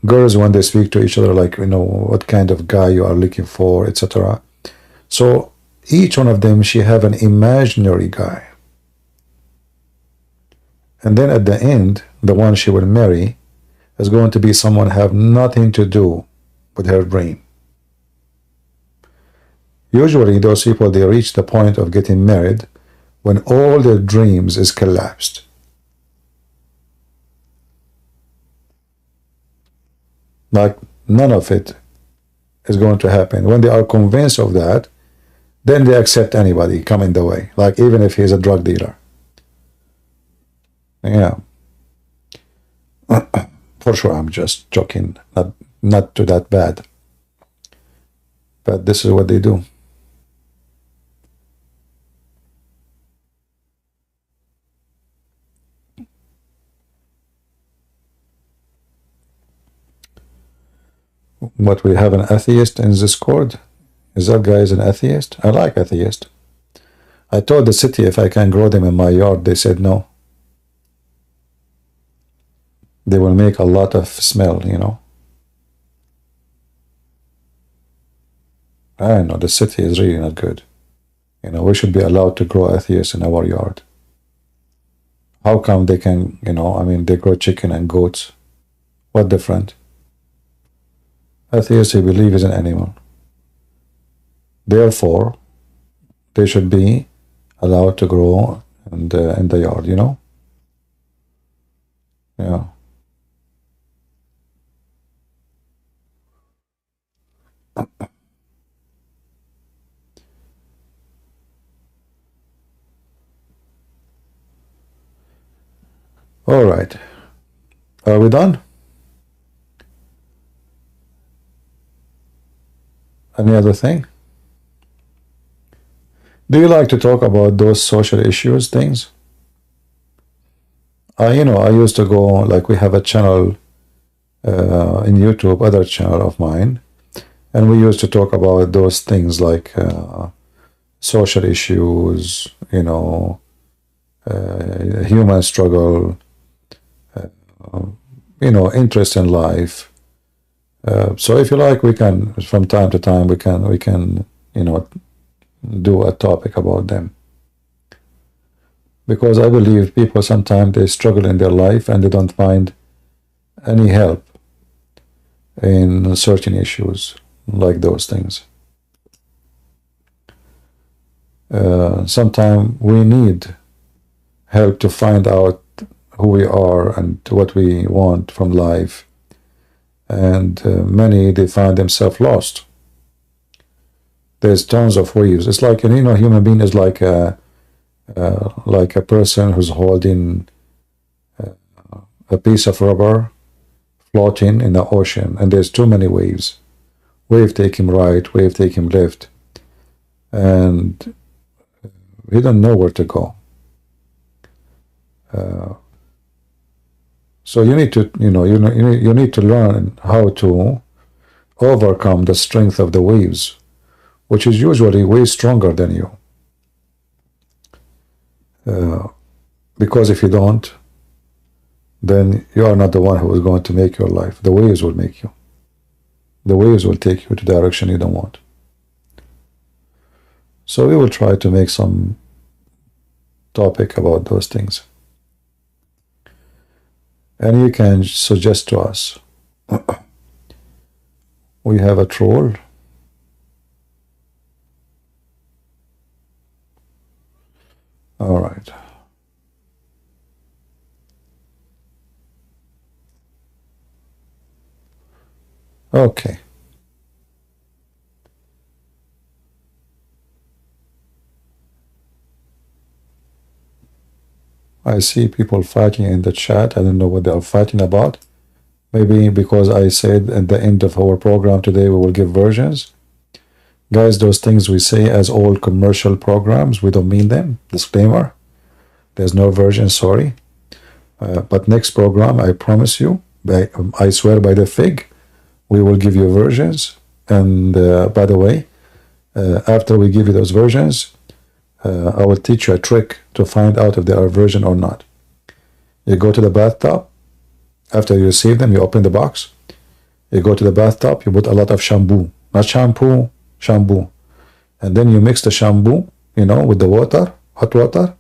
girls when they speak to each other, like, you know, what kind of guy you are looking for, etc. So each one of them, she have an imaginary guy. And then at the end, the one she will marry is going to be someone have nothing to do with her dream. Usually those people, they reach the point of getting married when all their dreams is collapsed. Like none of it is going to happen. When they are convinced of that, then they accept anybody coming the way, like even if he's a drug dealer. Yeah. For sure, I'm just joking, not to that bad. But this is what they do. What, we have an atheist in this court? Is that guy is an atheist? I like atheist. I told the city if I can grow them in my yard, they said no. They will make a lot of smell, you know. I know, the city is really not good. You know, we should be allowed to grow atheists in our yard. How come they can, you know, I mean, they grow chicken and goats. What different? Atheists, they believe is an animal. Therefore, they should be allowed to grow in the yard, you know? Yeah. All right. Are we done? Any other thing? Do you like to talk about those social issues things? You know, I used to go, like, we have a channel in YouTube, other channel of mine, and we used to talk about those things like social issues, you know, human struggle, you know, interest in life. So if you like, we can, from time to time, we can, you know, do a topic about them. Because I believe people sometimes they struggle in their life and they don't find any help in certain issues like those things. Sometimes we need help to find out who we are and what we want from life. And many, they find themselves lost. There's tons of ways. It's like, you know, a human being is like a person who's holding a piece of rubber floating in the ocean, and there's too many waves. Wave take him right, wave take him left, and we don't know where to go. So you need to, you need to learn how to overcome the strength of the waves, which is usually way stronger than you. Because if you don't, then you are not the one who is going to make your life. The waves will make you. The waves will take you to direction you don't want. So we will try to make some topic about those things. And you can suggest to us. We have a troll. All right. Okay. I see people fighting in the chat. I don't know what they are fighting about. Maybe because I said at the end of our program today we will give versions. Guys, those things we say as all commercial programs, we don't mean them. Disclaimer. There's no version, sorry. But next program, I promise you, I swear by the fig, we will give you versions. And by the way, after we give you those versions, I will teach you a trick to find out if they are version or not. You go to the bathtub. After you receive them, you open the box. You go to the bathtub, you put a lot of shampoo. Not shampoo, shampoo. And then you mix the shampoo, with the water, hot water.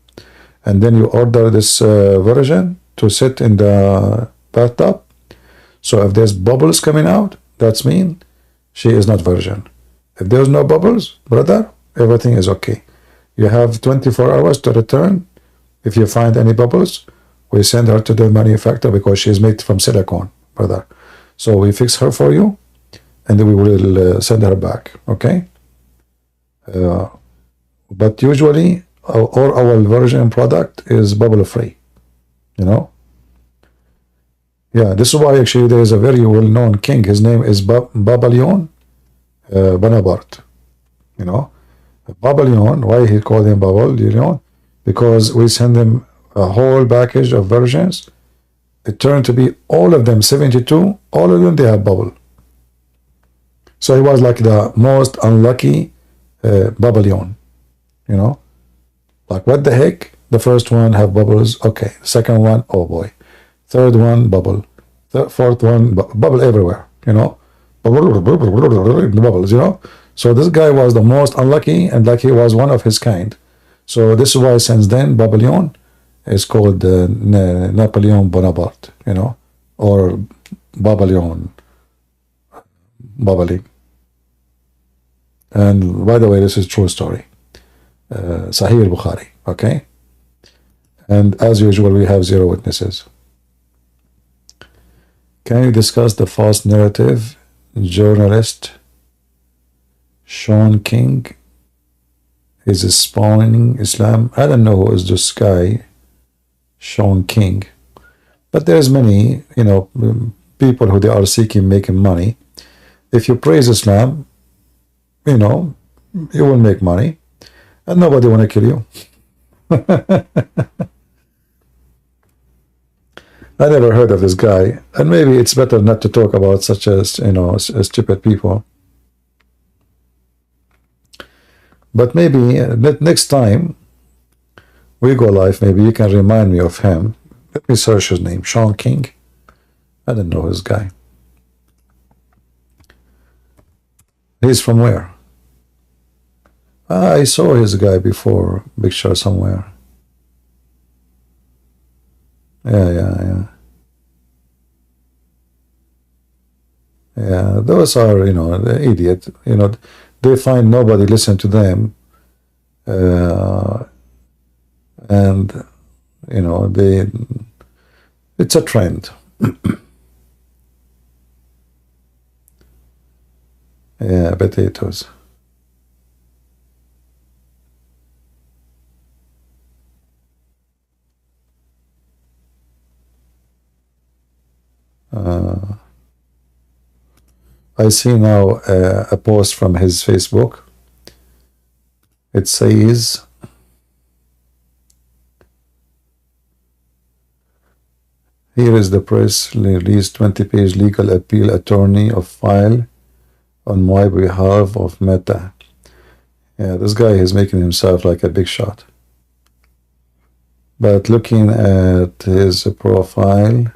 And then you order this version to sit in the bathtub. So if there's bubbles coming out, that's mean she is not virgin. If there's no bubbles, brother, everything is okay. You have 24 hours to return. If you find any bubbles, we send her to the manufacturer because she is made from silicone, brother. So we fix her for you, and then we will send her back, okay? But usually, our version product is bubble-free, Yeah, this is why actually there is a very well-known king. His name is Babylon Bonaparte, Babylon, why he called him Babylon? Because we send him a whole package of versions. It turned to be all of them, 72, all of them, they have bubble. So he was like the most unlucky Babylon, Like, what the heck? The first one have bubbles. Okay. Second one, oh boy. Third one, bubble. Fourth one, bubble everywhere, Bubbles, So this guy was the most unlucky, and like he was one of his kind. So this is why since then Babylon is called Napoleon Bonaparte, or Babylon, Babali. And by the way, this is true story. Sahih al-Bukhari, okay? And as usual, we have 0 witnesses. Can you discuss the false narrative journalist Sean King is spawning Islam? I don't know who is this guy, Sean King, but there's many, people who they are seeking making money. If you praise Islam, you will make money, and nobody want to kill you. I never heard of this guy, and maybe it's better not to talk about such as stupid people. But maybe next time we go live, maybe you can remind me of him. Let me search his name, Sean King. I don't know this guy. He's from where? I saw his guy before, picture somewhere. Yeah. Yeah, those are, the idiot. They find nobody listen to them. And, it's a trend. Yeah, potatoes. I see now a post from his Facebook. It says, Here is the press release 20-page legal appeal attorney of file on my behalf of Meta. Yeah, this guy is making himself like a big shot. But looking at his profile,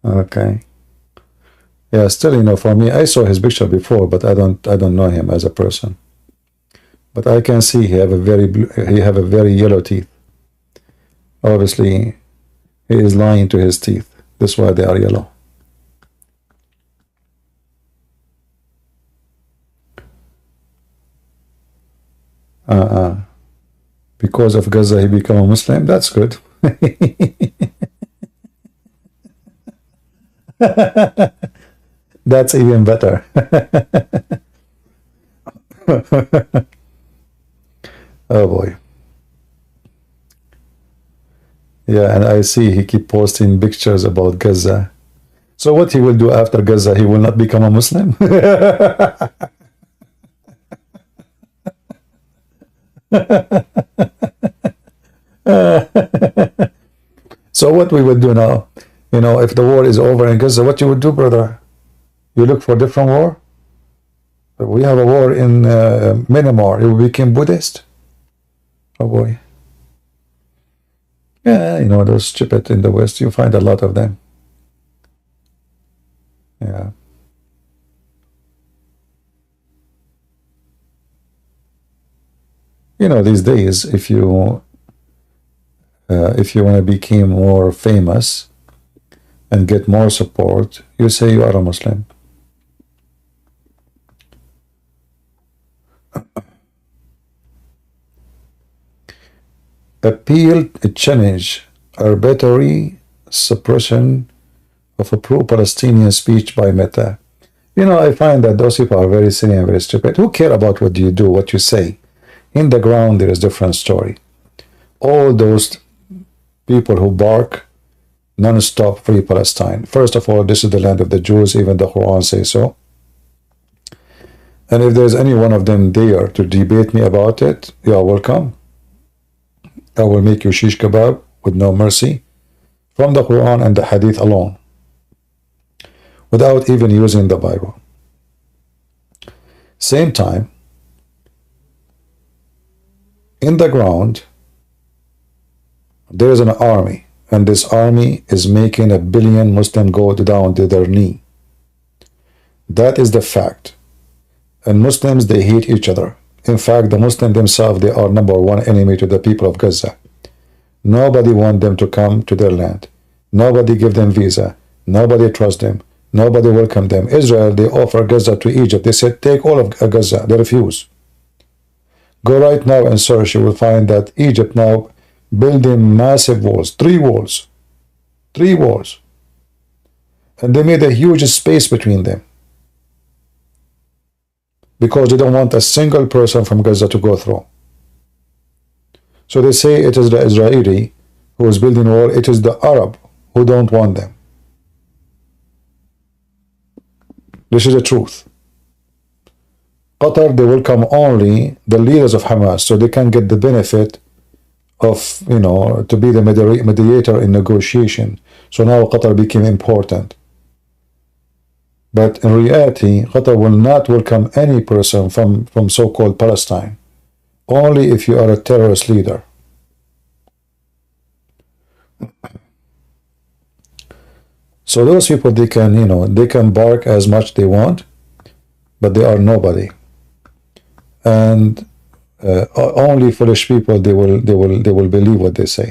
okay. Yeah, still, you know, for me, I saw his picture before, but I don't know him as a person. But I can see he have a very yellow teeth. Obviously, he is lying to his teeth. That's why they are yellow. Because of Gaza, he become a Muslim. That's good. That's even better. Oh boy. Yeah, and I see he keep posting pictures about Gaza. So what he will do after Gaza? He will not become a Muslim? So what we would do now? You know, if the war is over in Gaza, what you would do, brother? You look for a different war? We have a war in Myanmar. You became Buddhist? Oh boy. Yeah, you know, those stupid in the West, you find a lot of them. Yeah. You know, these days, if you want to become more famous and get more support, you say you are a Muslim. Appeal a challenge arbitrary suppression of a pro-Palestinian speech by Meta. You know, I find that those people are very silly and very stupid. Who care about what you do, what you say? In the ground, there is a different story. All those people who bark non-stop free Palestine. First of all, this is the land of the Jews. Even the Quran says so. And if there's any one of them there to debate me about it, you are welcome. I will make you shish kebab with no mercy from the Quran and the Hadith alone, without even using the Bible. Same time, in the ground, there is an army, and this army is making 1 billion Muslims go down to their knee. That is the fact. And Muslims, they hate each other. In fact, the Muslims themselves, they are #1 enemy to the people of Gaza. Nobody wants them to come to their land. Nobody give them visa. Nobody trust them. Nobody welcome them. Israel, they offer Gaza to Egypt. They said, take all of Gaza. They refuse. Go right now and search. You will find that Egypt now building massive walls. 3 walls. 3 walls. And they made a huge space between them, because they don't want a single person from Gaza to go through. So they say it is the Israeli who is building a wall. It is the Arab who don't want them. This is the truth. Qatar, they welcome only the leaders of Hamas, so they can get the benefit of, you know, to be the mediator in negotiation. So now Qatar became important. But in reality, Qatar will not welcome any person from so-called Palestine, only if you are a terrorist leader. So those people, they can, you know, they can bark as much they want, but they are nobody. And only foolish people, they will believe what they say.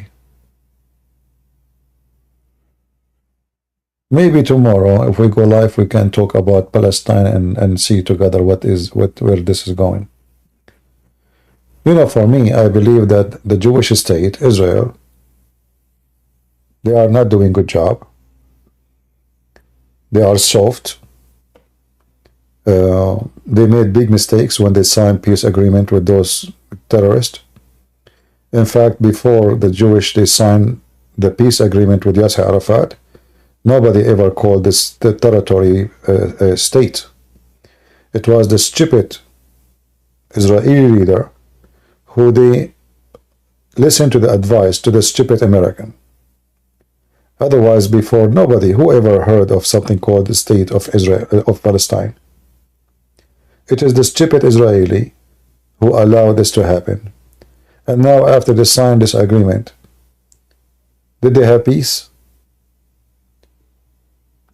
Maybe tomorrow, if we go live, we can talk about Palestine and see together where this is going. You know, for me, I believe that the Jewish state, Israel, they are not doing a good job. They are soft. They made big mistakes when they signed peace agreement with those terrorists. In fact, before the Jewish, they signed the peace agreement with Yasser Arafat, nobody ever called this the territory a state. It was the stupid Israeli leader who they listen to the advice to the stupid American. Otherwise, before, nobody who ever heard of something called the state of Israel, of Palestine. It is the stupid Israeli who allowed this to happen. And now, after they signed this agreement, did they have peace?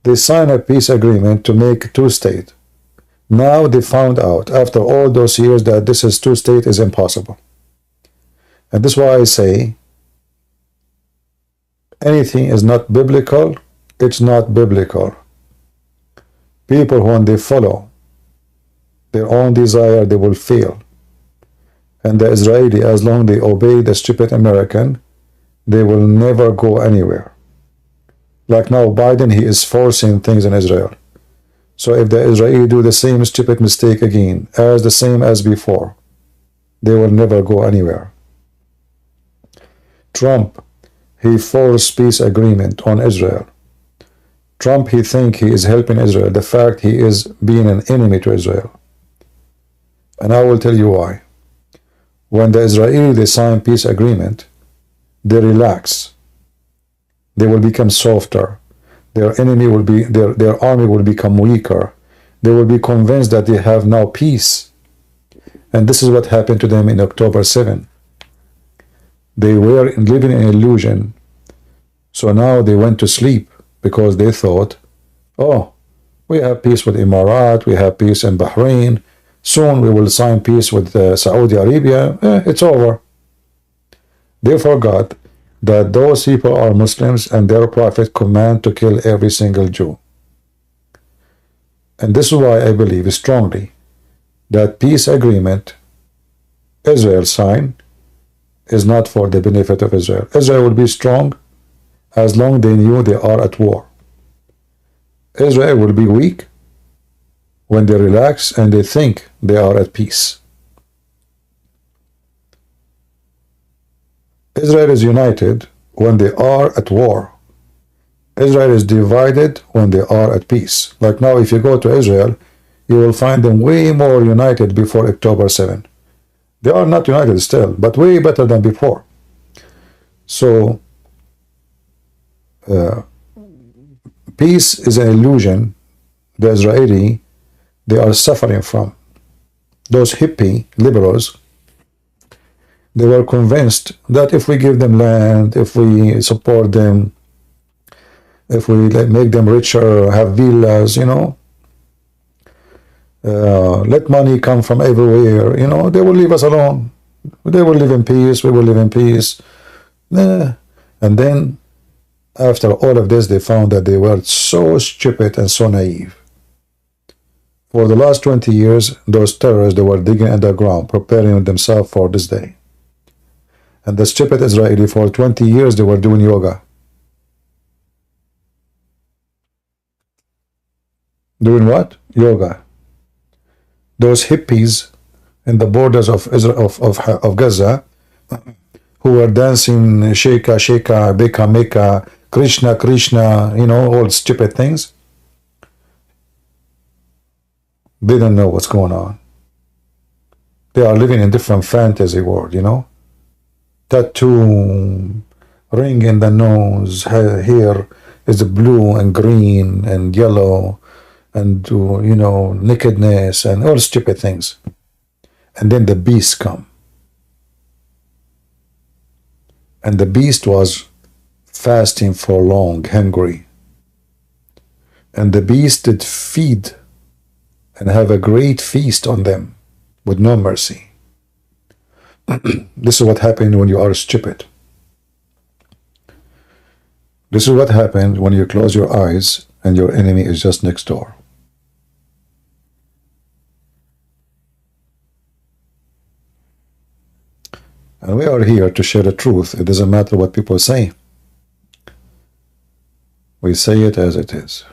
They signed a peace agreement to make two-state. Now they found out, after all those years, that this is two-state is impossible. And this is why I say, anything is not biblical, it's not biblical. People, when they follow their own desire, they will fail. And the Israeli, as long as they obey the stupid American, they will never go anywhere. Like now, Biden, he is forcing things in Israel. So if the Israeli do the same stupid mistake again, as the same as before, they will never go anywhere. Trump, he forced peace agreement on Israel. Trump, he think he is helping Israel. The fact he is being an enemy to Israel. And I will tell you why. When the Israeli, they sign peace agreement, they relax. They will become softer. Their enemy will be, their army will become weaker. They will be convinced that they have now peace. And this is what happened to them in October 7. They were living in illusion. So now they went to sleep because they thought, oh, we have peace with Emirat, we have peace in Bahrain. Soon we will sign peace with Saudi Arabia. It's over. They forgot that those people are Muslims and their prophet command to kill every single Jew. And this is why I believe strongly that peace agreement Israel signed is not for the benefit of Israel. Israel will be strong as long as they knew they are at war. Israel will be weak when they relax and they think they are at peace. Israel is united when they are at war. Israel is divided when they are at peace. Like now, if you go to Israel, you will find them way more united before October 7. They are not united still, but way better than before. So, peace is an illusion the Israeli, they are suffering from. Those hippie liberals, they were convinced that if we give them land, if we support them, if we make them richer, have villas, you know, let money come from everywhere, you know, they will leave us alone. They will live in peace, we will live in peace. And then, after all of this, they found that they were so stupid and so naive. For the last 20 years, those terrorists, they were digging underground, preparing themselves for this day. And the stupid Israeli, for 20 years, they were doing yoga. Doing what? Yoga. Those hippies in the borders of Israel, of Gaza, who were dancing Sheka, Sheka, Beka, Meka, Krishna, Krishna, you know, all stupid things. They don't know what's going on. They are living in different fantasy world, you know. Tattoo, ring in the nose, hair is blue and green and yellow, and you know, nakedness and all stupid things. And then the beast come. And the beast was fasting for long, hungry. And the beast did feed and have a great feast on them with no mercy. This is what happened when you are stupid. This is what happened when you close your eyes and your enemy is just next door. And we are here to share the truth. It doesn't matter what people say. We say it as it is.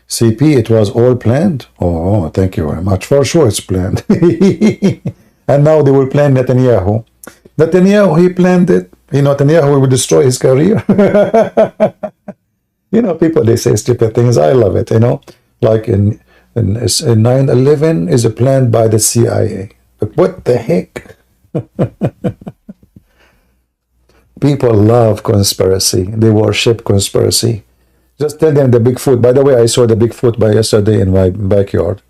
CP, it was all planned? Oh, thank you very much. For sure it's planned. And now they will plan Netanyahu. Netanyahu, he planned it. You know, Netanyahu will destroy his career. You know, people, they say stupid things. I love it, you know. Like in 9/11 is planned by the CIA. But what the heck? people love conspiracy. They worship conspiracy. Just tell them the Bigfoot. By the way, I saw the Bigfoot by yesterday in my backyard.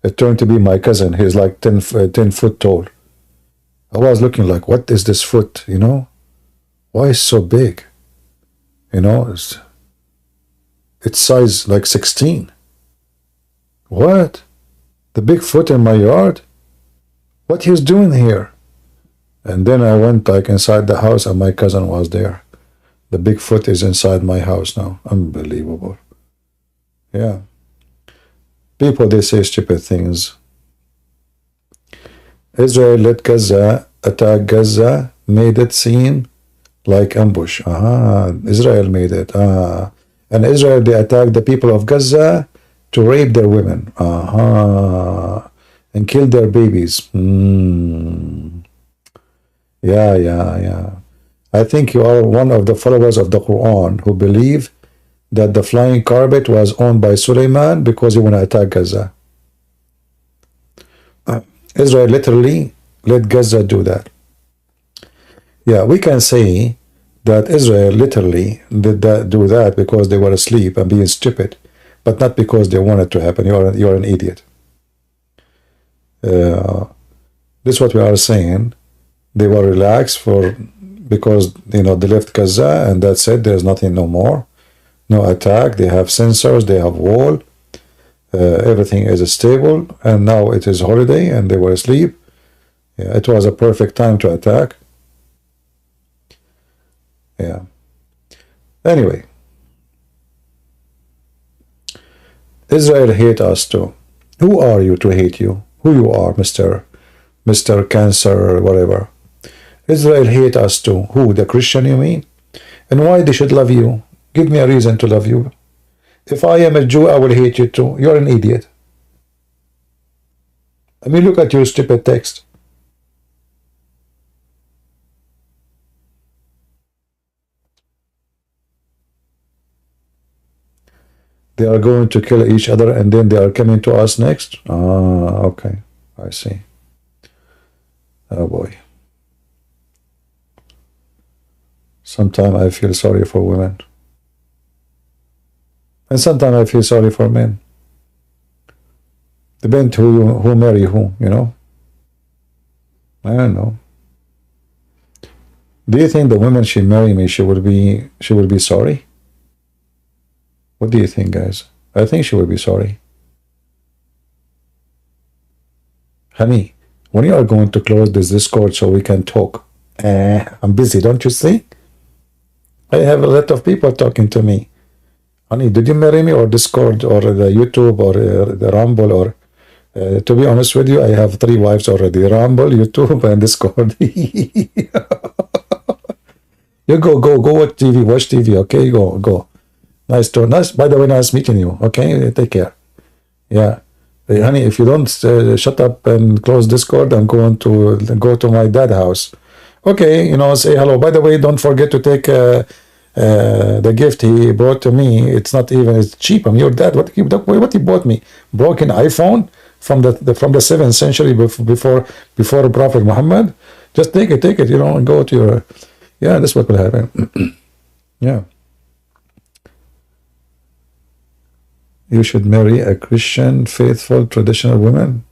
It turned to be my cousin. He's like 10 foot tall. I was looking like, what is this foot, you know? Why is it so big? You know, it's size like 16. What? The Bigfoot in my yard? What he's doing here? And then I went like inside the house and my cousin was there. The Bigfoot is inside my house now. Unbelievable. Yeah. People, they say stupid things. Israel let Gaza attack Gaza, made it seem like ambush. Israel made it. And Israel, they attacked the people of Gaza to rape their women. And kill their babies. Yeah. I think you are one of the followers of the Quran who believe that the flying carpet was owned by Suleiman because he want to attack Gaza. Israel literally let Gaza do that. Yeah, we can say that Israel literally did do that because they were asleep and being stupid, but not because they wanted to happen. You're an idiot. This is what we are saying. They were relaxed because they left Gaza and that's it. There's nothing no more. No attack. They have sensors. They have wall. Everything is stable. And now it is holiday and they were asleep. Yeah, it was a perfect time to attack. Yeah. Anyway. Israel hate us too. Who are you to hate you? Who you are, Mr. Cancer or whatever. Israel hate us too. Who? The Christian, you mean? And why they should love you? Give me a reason to love you. If I am a Jew, I will hate you too. You're an idiot. I mean, look at your stupid text. They are going to kill each other and then they are coming to us next? Okay. I see. Oh boy. Sometimes I feel sorry for women. And sometimes I feel sorry for men. Depends who marry who, you know? I don't know. Do you think the woman she marry me, she will be sorry? What do you think, guys? I think she will be sorry. Honey, when you are going to close this Discord so we can talk? I'm busy, don't you see? I have a lot of people talking to me. Honey, did you marry me or Discord or the YouTube or the Rumble or... to be honest with you, I have 3 wives already. Rumble, YouTube, and Discord. You go watch TV, okay? Go. Nice. By the way, nice meeting you, okay? Take care. Yeah. Hey, honey, if you don't shut up and close Discord, I'm going to go to my dad's house. Okay, say hello. By the way, don't forget to take the gift he brought to me. It's not even, it's cheap. I'm your dad. What he bought me? Broken iPhone from the 7th century before Prophet Muhammad. Just take it, and go to your... Yeah, that's what will happen. Yeah. You should marry a Christian, faithful, traditional woman.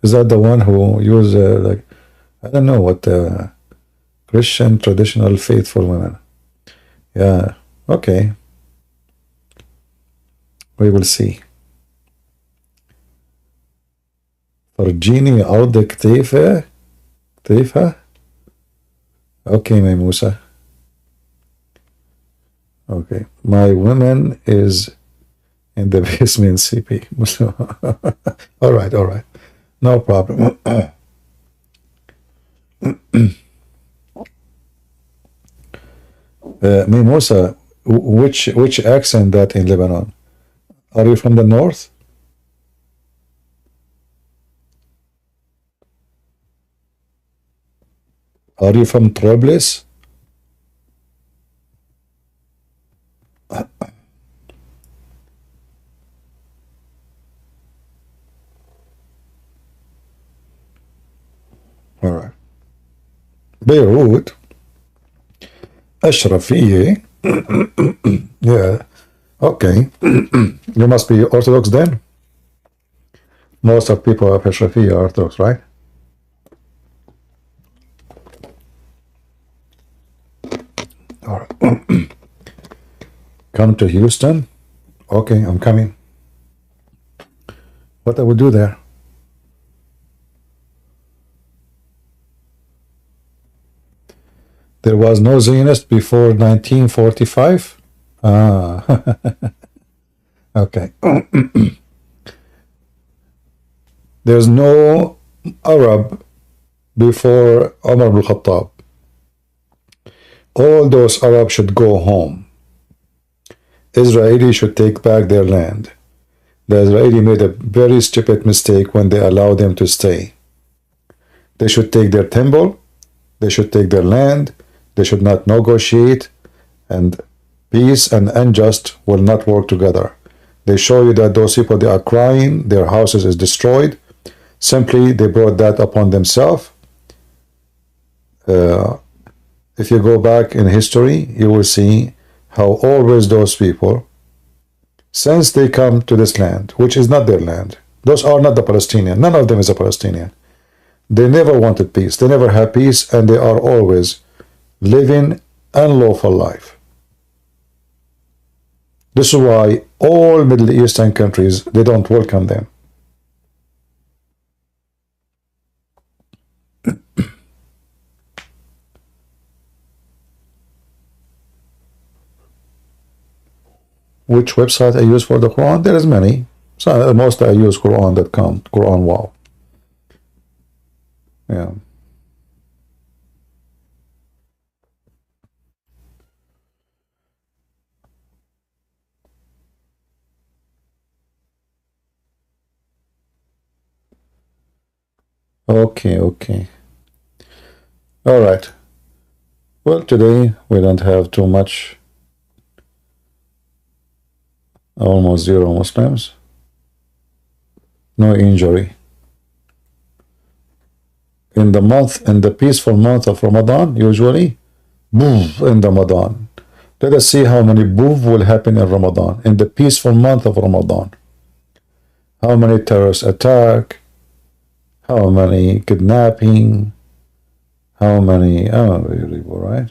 Is that the one who use like, I don't know what Christian, traditional, faithful women? Yeah, okay. We will see. فرجيني عرض كتيفة. Okay, my Musa. Okay, my woman is in the basement, CP. all right, no problem. Mimosa, which accent that in Lebanon? Are you from the north? Are you from Trablis? All right. Beirut, Ashrafiyeh. Yeah, okay. You must be Orthodox then? Most of people of Ashrafiyeh are Orthodox, right? All right. Come to Houston? Okay, I'm coming. What I would do there? There was no Zionist before 1945? Ah, okay. There's no Arab before Umar ibn Khattab. All those Arabs should go home. Israelis should take back their land. The Israeli made a very stupid mistake when they allowed them to stay. They should take their temple, they should take their land, they should not negotiate, and peace and unjust will not work together. They show you that those people, they are crying, their houses is destroyed. Simply, they brought that upon themselves. If you go back in history, you will see how always those people, since they come to this land, which is not their land, those are not the Palestinian, none of them is a Palestinian. They never wanted peace, they never had peace, and they are always living unlawful life. This is why all Middle Eastern countries, they don't welcome them. Which website I use for the Quran? There is many. So most I use Quran.com, Quran Wow. Yeah. Okay. All right. Well, today we don't have too much. Almost zero Muslims. No injury. In the peaceful month of Ramadan, usually, boof in Ramadan. Let us see how many boof will happen in Ramadan, in the peaceful month of Ramadan. How many terrorist attack, how many kidnapping, how many, unbelievable, right?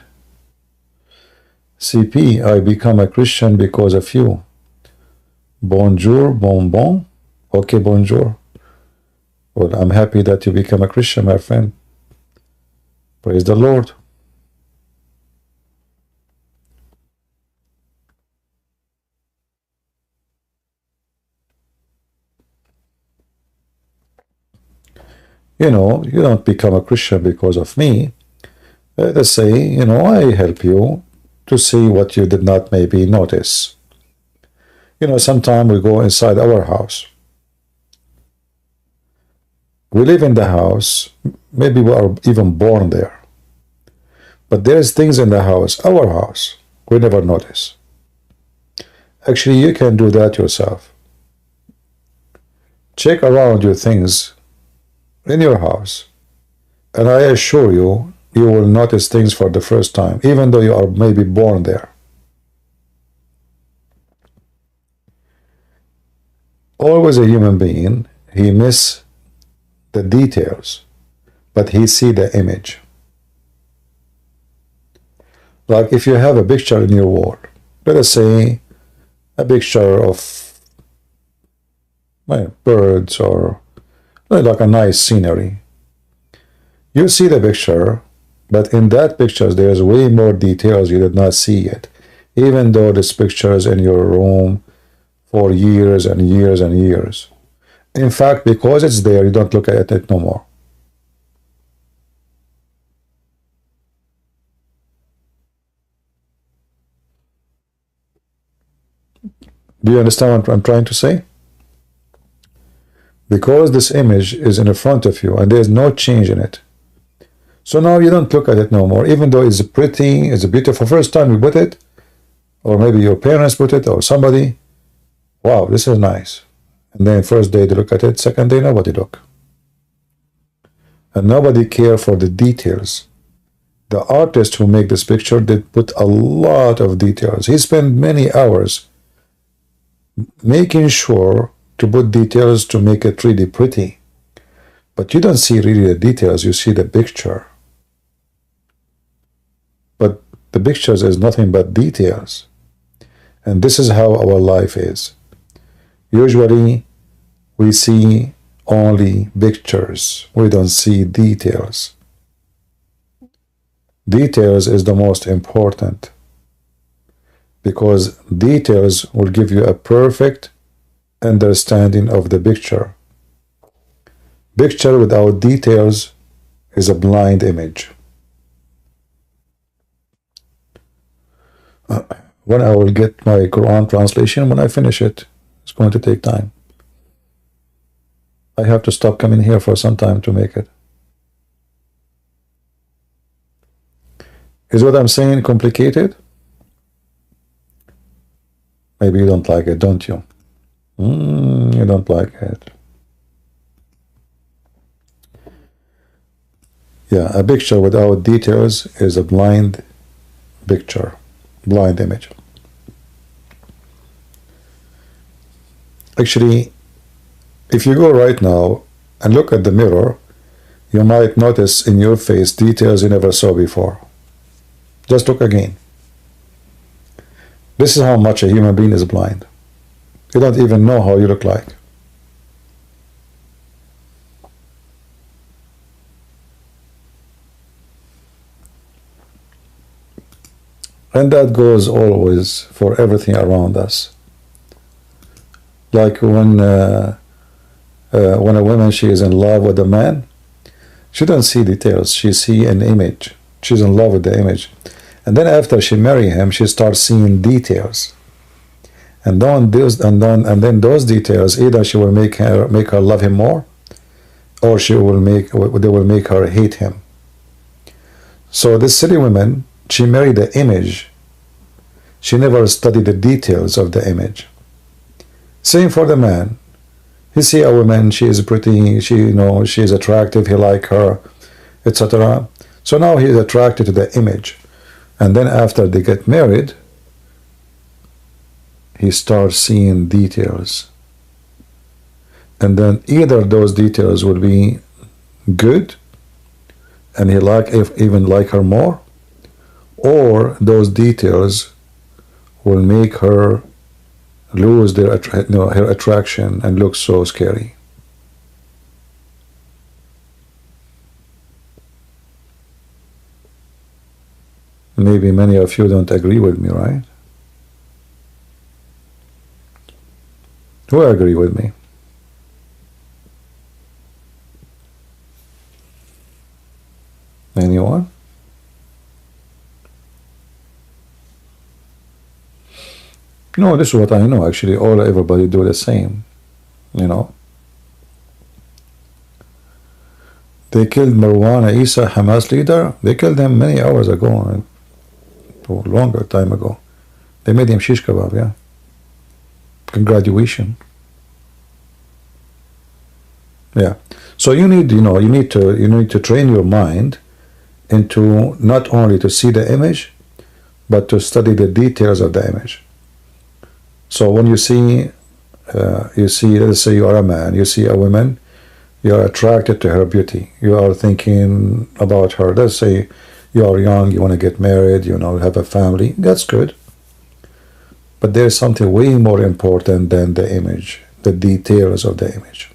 CP, I become a Christian because of you. Bonjour, bonbon. Okay, bonjour. Well, I'm happy that you become a Christian, my friend. Praise the Lord. You know, you don't become a Christian because of me. Let's say, you know, I help you to see what you did not maybe notice. You know, sometimes we go inside our house. We live in the house. Maybe we are even born there. But there's things in the house, our house, we never notice. Actually, you can do that yourself. Check around your things in your house, and I assure you, you will notice things for the first time, even though you are maybe born there. Always a human being, he miss the details, but he see the image. Like if you have a picture in your wall, let us say a picture of birds or like a nice scenery. You see the picture, but in that picture there's way more details you did not see yet, even though this picture is in your room for years and years and years. In fact, because it's there, you don't look at it no more. Do you understand what I'm trying to say? Because this image is in front of you and there's no change in it. So now you don't look at it no more, even though it's pretty, it's beautiful. First time you put it, or maybe your parents put it, or somebody, wow, this is nice. And then first day they look at it, second day nobody look. And nobody care for the details. The artist who made this picture did put a lot of details. He spent many hours making sure to put details to make it really pretty. But you don't see really the details, you see the picture. But the pictures is nothing but details. And this is how our life is. Usually we see only pictures. We don't see details. Details is the most important, because details will give you a perfect understanding of the picture. Picture without details is a blind image. When I will get my Quran translation, when I finish it, it's going to take time. I have to stop coming here for some time to make it. Is what I'm saying complicated? Maybe you don't like it, don't you? You don't like it. Yeah, a picture without details is a blind picture, blind image. Actually, if you go right now and look at the mirror, you might notice in your face details you never saw before. Just look again. This is how much a human being is blind. You don't even know how you look like. And that goes always for everything around us. Like when a woman, she is in love with a man, she doesn't see details, she sees an image. She's in love with the image. And then after she marries him, she starts seeing details. And then those details, either she will make her love him more, or they will make her hate him. So this silly woman, she married the image. She never studied the details of the image. Same for the man. He see a woman, she is pretty, she is attractive, he like her, etc. So now he is attracted to the image. And then after they get married, he starts seeing details. And then either those details will be good, and he even like her more, or those details will make her lose her attraction and look so scary. Maybe many of you don't agree with me, right? Who agree with me? Anyone? No, this is what I know. Actually, everybody do the same. They killed Marwan Isa, Hamas leader. They killed him many hours ago, or longer time ago. They made him shish kebab, yeah. Graduation. Yeah. So you need to train your mind into not only to see the image, but to study the details of the image. So when you see, let's say you are a man, you see a woman, you are attracted to her beauty. You are thinking about her. Let's say you are young, you want to get married, have a family. That's good. But there's something way more important than the image, the details of the image.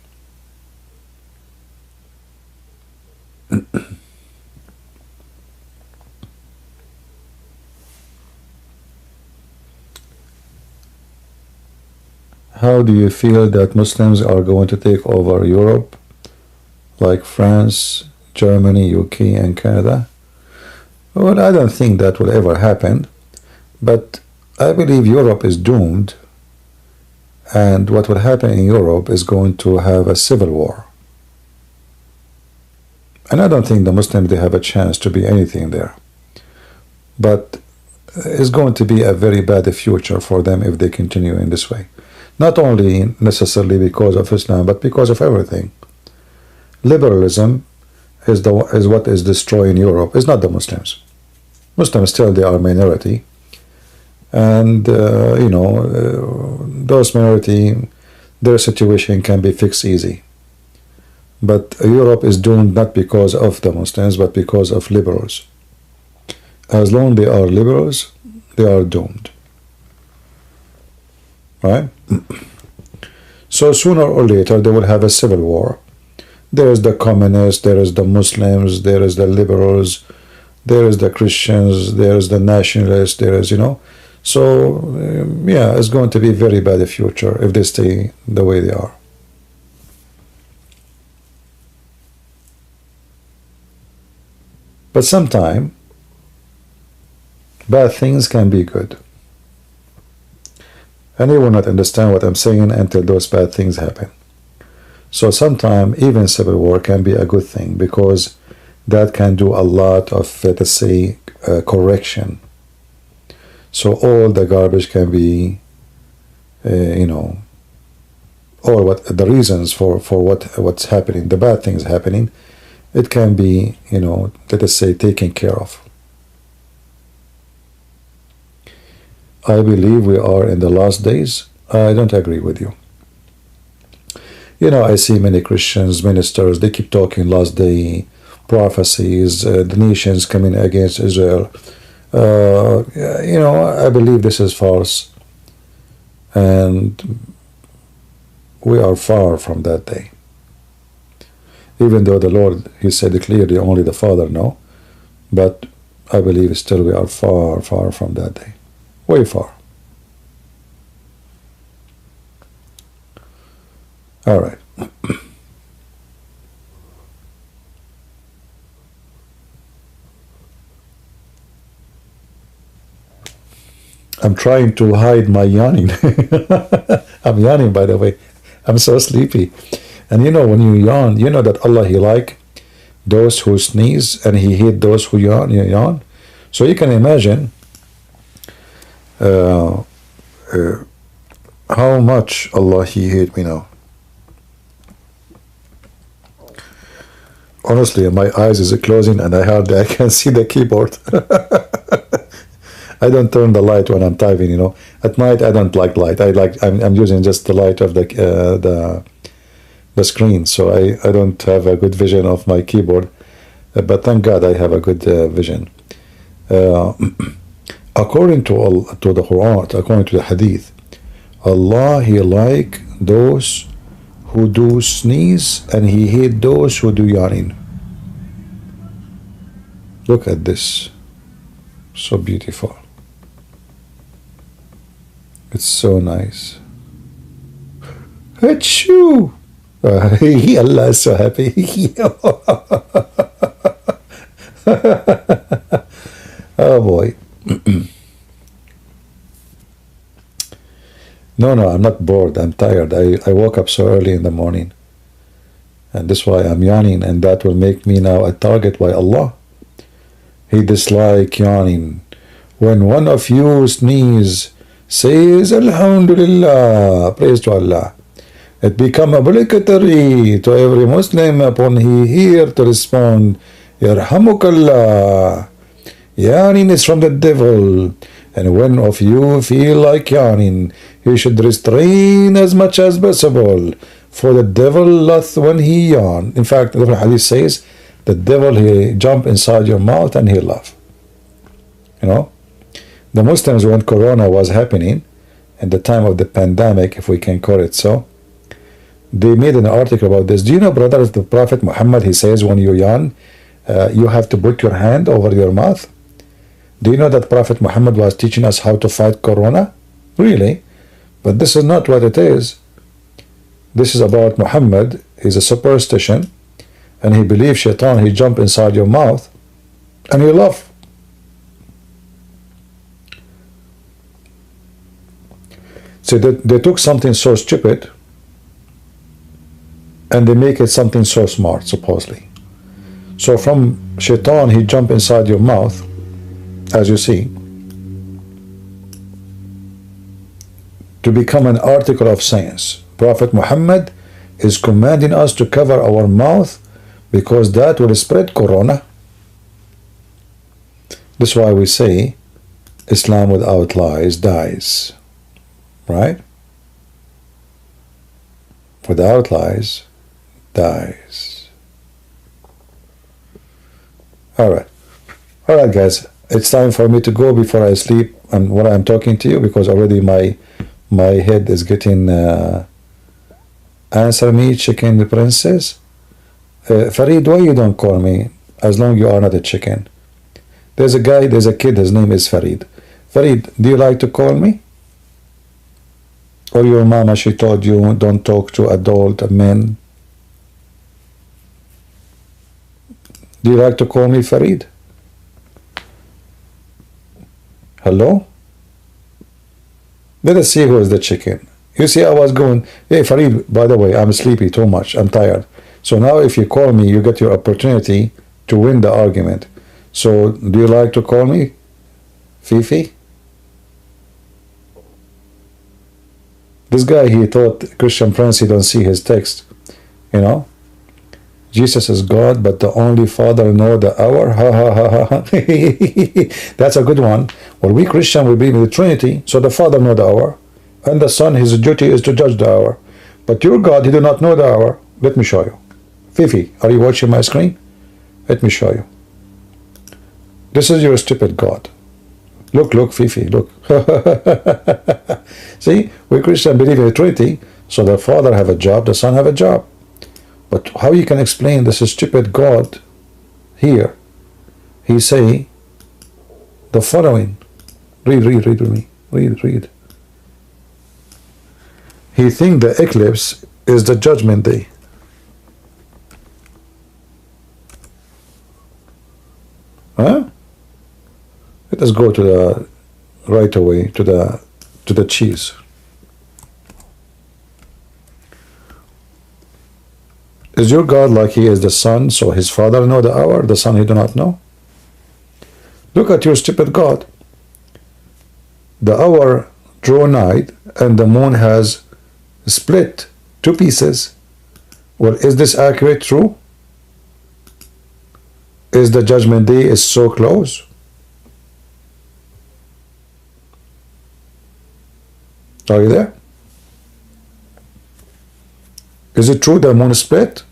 How do you feel that Muslims are going to take over Europe, like France, Germany, UK, and Canada? Well, I don't think that will ever happen, but I believe Europe is doomed, and what will happen in Europe is going to have a civil war. And I don't think the Muslims, they have a chance to be anything there. But it's going to be a very bad future for them if they continue in this way. Not only necessarily because of Islam, but because of everything. Liberalism is what is destroying Europe. It's not the Muslims. Muslims still they are minority, and those minority, their situation can be fixed easy. But Europe is doomed not because of the Muslims, but because of liberals. As long as they are liberals, they are doomed. Right? So sooner or later they will have a civil war. There is the communists, there is the Muslims, there is the liberals, there is the Christians, there is the nationalists, there is, So, yeah, it's going to be very bad in the future if they stay the way they are. But sometimes, bad things can be good. And you will not understand what I'm saying until those bad things happen. So sometimes even civil war can be a good thing because that can do a lot of, let's say, correction. So all the garbage can be, or what the reasons for what's happening, the bad things happening, it can be, let us say, taken care of. I believe we are in the last days. I don't agree with you. I see many Christians, ministers, they keep talking last day prophecies, the nations coming against Israel. I believe this is false. And we are far from that day. Even though the Lord, He said clearly, only the Father know. But I believe still we are far, far from that day. Way far. All right. I'm trying to hide my yawning. I'm yawning, by the way. I'm so sleepy. And when you yawn, you know that Allah, He like those who sneeze and He hate those who yawn. So you can imagine how much Allah, He hate me now. Honestly, my eyes is closing and I can see the keyboard. I don't turn the light when I'm typing, At night I don't like light. I'm using just the light of the screen, so I don't have a good vision of my keyboard. But thank God I have a good vision. According to the Quran, according to the Hadith, Allah, He like those who do sneeze and He hate those who do yawning. Look at this. So beautiful. It's so nice. Achoo! Allah is so happy. Oh boy. No, I'm not bored. I'm tired. I woke up so early in the morning. And that's why I'm yawning. And that will make me now a target by Allah. He dislike yawning. When one of you sneeze, says Alhamdulillah, praise to Allah. It become obligatory to every Muslim upon he hear to respond, Yarhamukallah. Yawning is from the devil. And when of you feel like yawning, you should restrain as much as possible, for the devil laughs when he yawn. In fact, the hadith says, the devil, he jump inside your mouth and he laugh. The Muslims, when Corona was happening, at the time of the pandemic, if we can call it so, they made an article about this. Do you know, brothers, the Prophet Muhammad, he says when you yawn, you have to put your hand over your mouth? Do you know that Prophet Muhammad was teaching us how to fight Corona? Really? But this is not what it is. This is about Muhammad. He's a superstition, and he believes shaitan, he jump inside your mouth, and you laugh. So they took something so stupid, and they make it something so smart, supposedly. So from shaitan, he jump inside your mouth, as you see, to become an article of science. Prophet Muhammad is commanding us to cover our mouth because that will spread Corona. That's why we say Islam without lies dies, right? Without lies dies. All right, guys. It's time for me to go before I sleep and when I'm talking to you, because already my head is getting. Answer me, chicken princess. Farid, why you don't call me as long you are not a chicken? There's a kid, his name is Farid. Farid, do you like to call me? Or your mama, she told you don't talk to adult men? Do you like to call me Farid? Hello? Let us see who is the chicken. You see, I was going, hey Farid, by the way, I'm sleepy too much, I'm tired. So now if you call me, you get your opportunity to win the argument. So do you like to call me Fifi? This guy, he thought Christian Prince, he don't see his text. You know? Jesus is God, but the only Father know the hour. Ha ha ha ha. That's a good one. Well, we Christian, we believe in the Trinity, so the Father know the hour. And the Son, his duty is to judge the hour. But your God, he do not know the hour. Let me show you. Fifi, are you watching my screen? Let me show you. This is your stupid God. Look, Fifi, look. See, we Christians believe in the Trinity, so the Father have a job, the Son have a job. But how you can explain this stupid God here? He say the following. Read with me. Read. He think the eclipse is the judgment day. Huh? Let us go to the right away to the cheese. Is your God like he is the Son, so his Father know the hour, the Son he do not know? Look at your stupid God. The hour draw night, and the moon has split 2 pieces. Well, is this accurate, true? Is the judgment day is so close? Are you there? Is it true the moon split?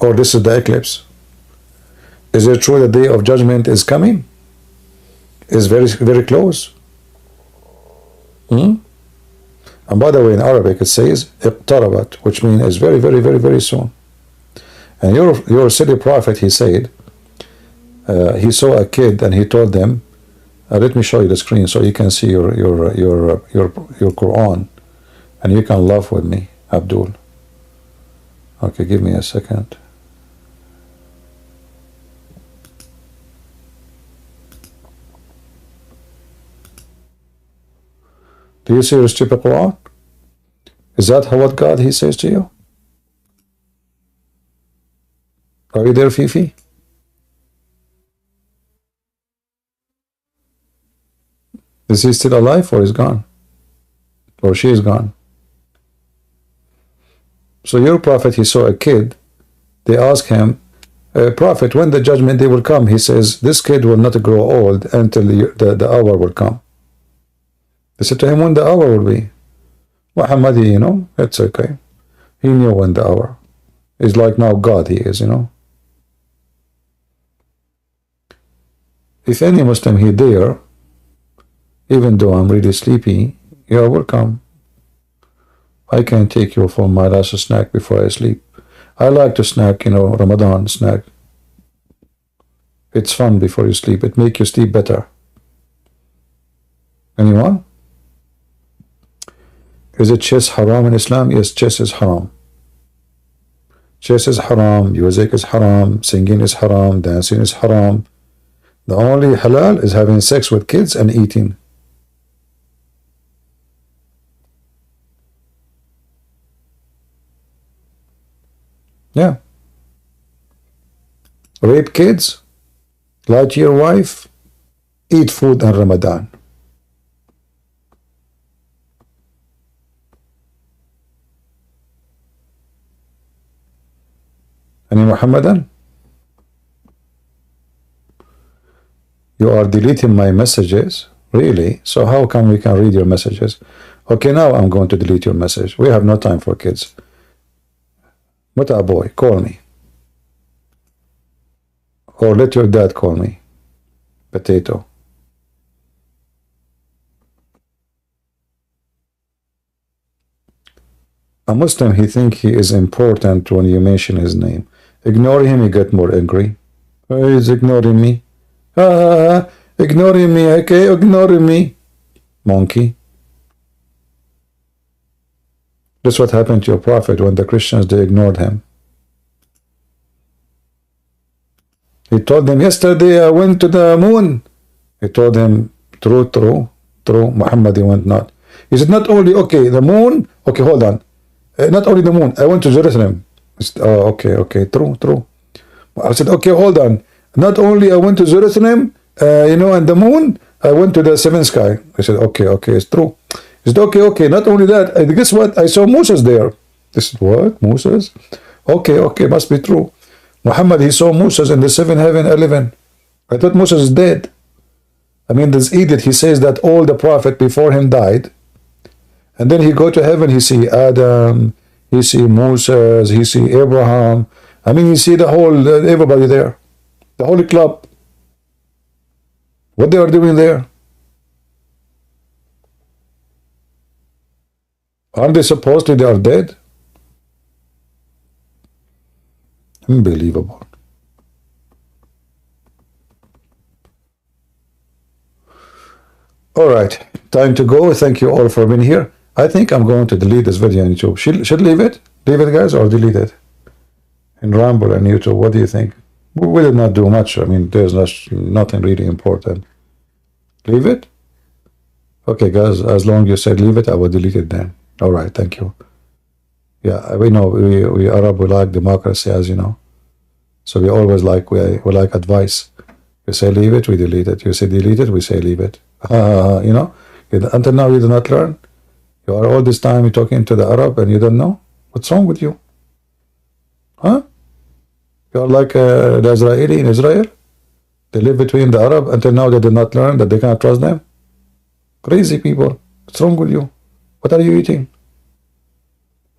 Or this is the eclipse? Is it true the day of judgment is coming? Is very, very close? And by the way, in Arabic it says اقتربت, which means it's very, very, very, very soon. And your silly prophet, he said, he saw a kid and he told them, let me show you the screen so you can see your Quran and you can laugh with me, Abdul. Okay, give me a second. Do you see your stupid Quran? Is that what God he says to you? Are you there, Fifi? Is he still alive or is gone? Or she is gone? So your prophet, he saw a kid. They asked him, prophet, when the judgment day will come? He says, this kid will not grow old until the hour will come. They said to him, when the hour will be? Muhammadi, you know, it's okay. He knew when the hour. He's like now God he is, you know. If any Muslim he dare, even though I'm really sleepy, you are welcome. I can take you for my last snack before I sleep. I like to snack, you know, Ramadan snack. It's fun before you sleep. It makes you sleep better. Anyone? Is it chess haram in Islam? Yes, chess is haram. Chess is haram, music is haram, singing is haram, dancing is haram. The only halal is having sex with kids and eating. Yeah. Rape kids, lie to your wife, eat food in Ramadan. Any Muhammadan? You are deleting my messages? Really? So how come we can read your messages? Okay, now I'm going to delete your message. We have no time for kids. What a boy, call me. Or let your dad call me. Potato. A Muslim, he think he is important when you mention his name. Ignore him, he get more angry. He's ignoring me. Ignoring me, okay, ignoring me. Monkey. That's what happened to your prophet when the Christians, they ignored him. He told them, yesterday I went to the moon. He told them, true, true, true. Muhammad, he went not. He said, not only, okay, the moon. Okay, hold on. Not only the moon. I went to Jerusalem. Said, oh, okay, okay, true, true. I said, okay, hold on. Not only I went to Jerusalem, and the moon, I went to the seventh sky. I said, okay, okay, it's true. He said, okay, okay, not only that, guess what? I saw Moses there. I said, what? Moses? Okay, okay, must be true. Muhammad, he saw Moses in the seventh heaven, 11. I thought Moses is dead. I mean, this edict, he says that all the prophet before him died. And then he go to heaven, he see Adam, he see Moses, he see Abraham. I mean, he see the whole, everybody there. The holy club. What they are doing there? Aren't they supposedly they are dead? Unbelievable. All right, time to go. Thank you all for being here. I think I'm going to delete this video on YouTube. Should leave it? Leave it, guys, or delete it? In Rumble and YouTube, what do you think? We did not do much. I mean, there's nothing really important. Leave it? Okay, guys, as long as you said leave it, I will delete it then. All right, thank you. Yeah, we know, we Arab, we like democracy, as you know. So we always like, we like advice. You say leave it, we delete it. You say delete it, we say leave it. Until now you do not learn. You are all this time you're talking to the Arab and you don't know? What's wrong with you? Huh? You are like the Israeli in Israel. They live between the Arab until now they did not learn that they cannot trust them. Crazy people. What's wrong with you? What are you eating?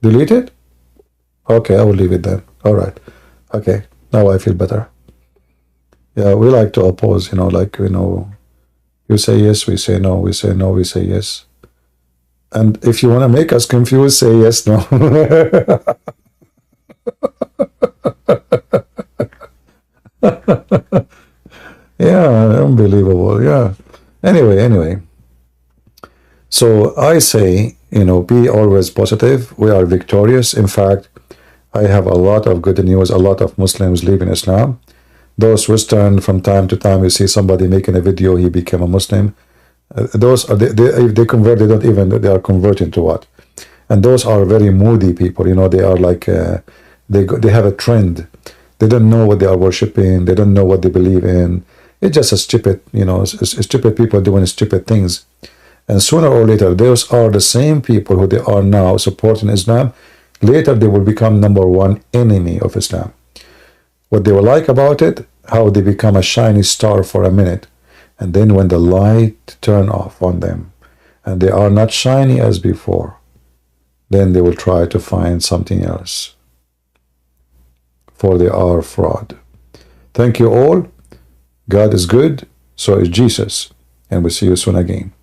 Delete it? Okay, I will leave it then. All right. Okay, now I feel better. Yeah, we like to oppose, you say yes, we say no, we say no, we say yes. And if you want to make us confused, say yes, no. Yeah, unbelievable. Yeah. Anyway. So I say, be always positive. We are victorious. In fact, I have a lot of good news. A lot of Muslims leaving Islam. Those Western, from time to time, you see somebody making a video, he became a Muslim. Those are, if they convert, they don't even, they are converting to what? And those are very moody people, they are like, they have a trend. They don't know what they are worshiping. They don't know what they believe in. It's just a stupid, stupid people doing stupid things. And sooner or later, those are the same people who they are now supporting Islam. Later, they will become #1 enemy of Islam. What they will like about it, how they become a shiny star for a minute. And then when the light turn off on them, and they are not shiny as before, then they will try to find something else. For they are fraud. Thank you all. God is good, so is Jesus. And we'll see you soon again.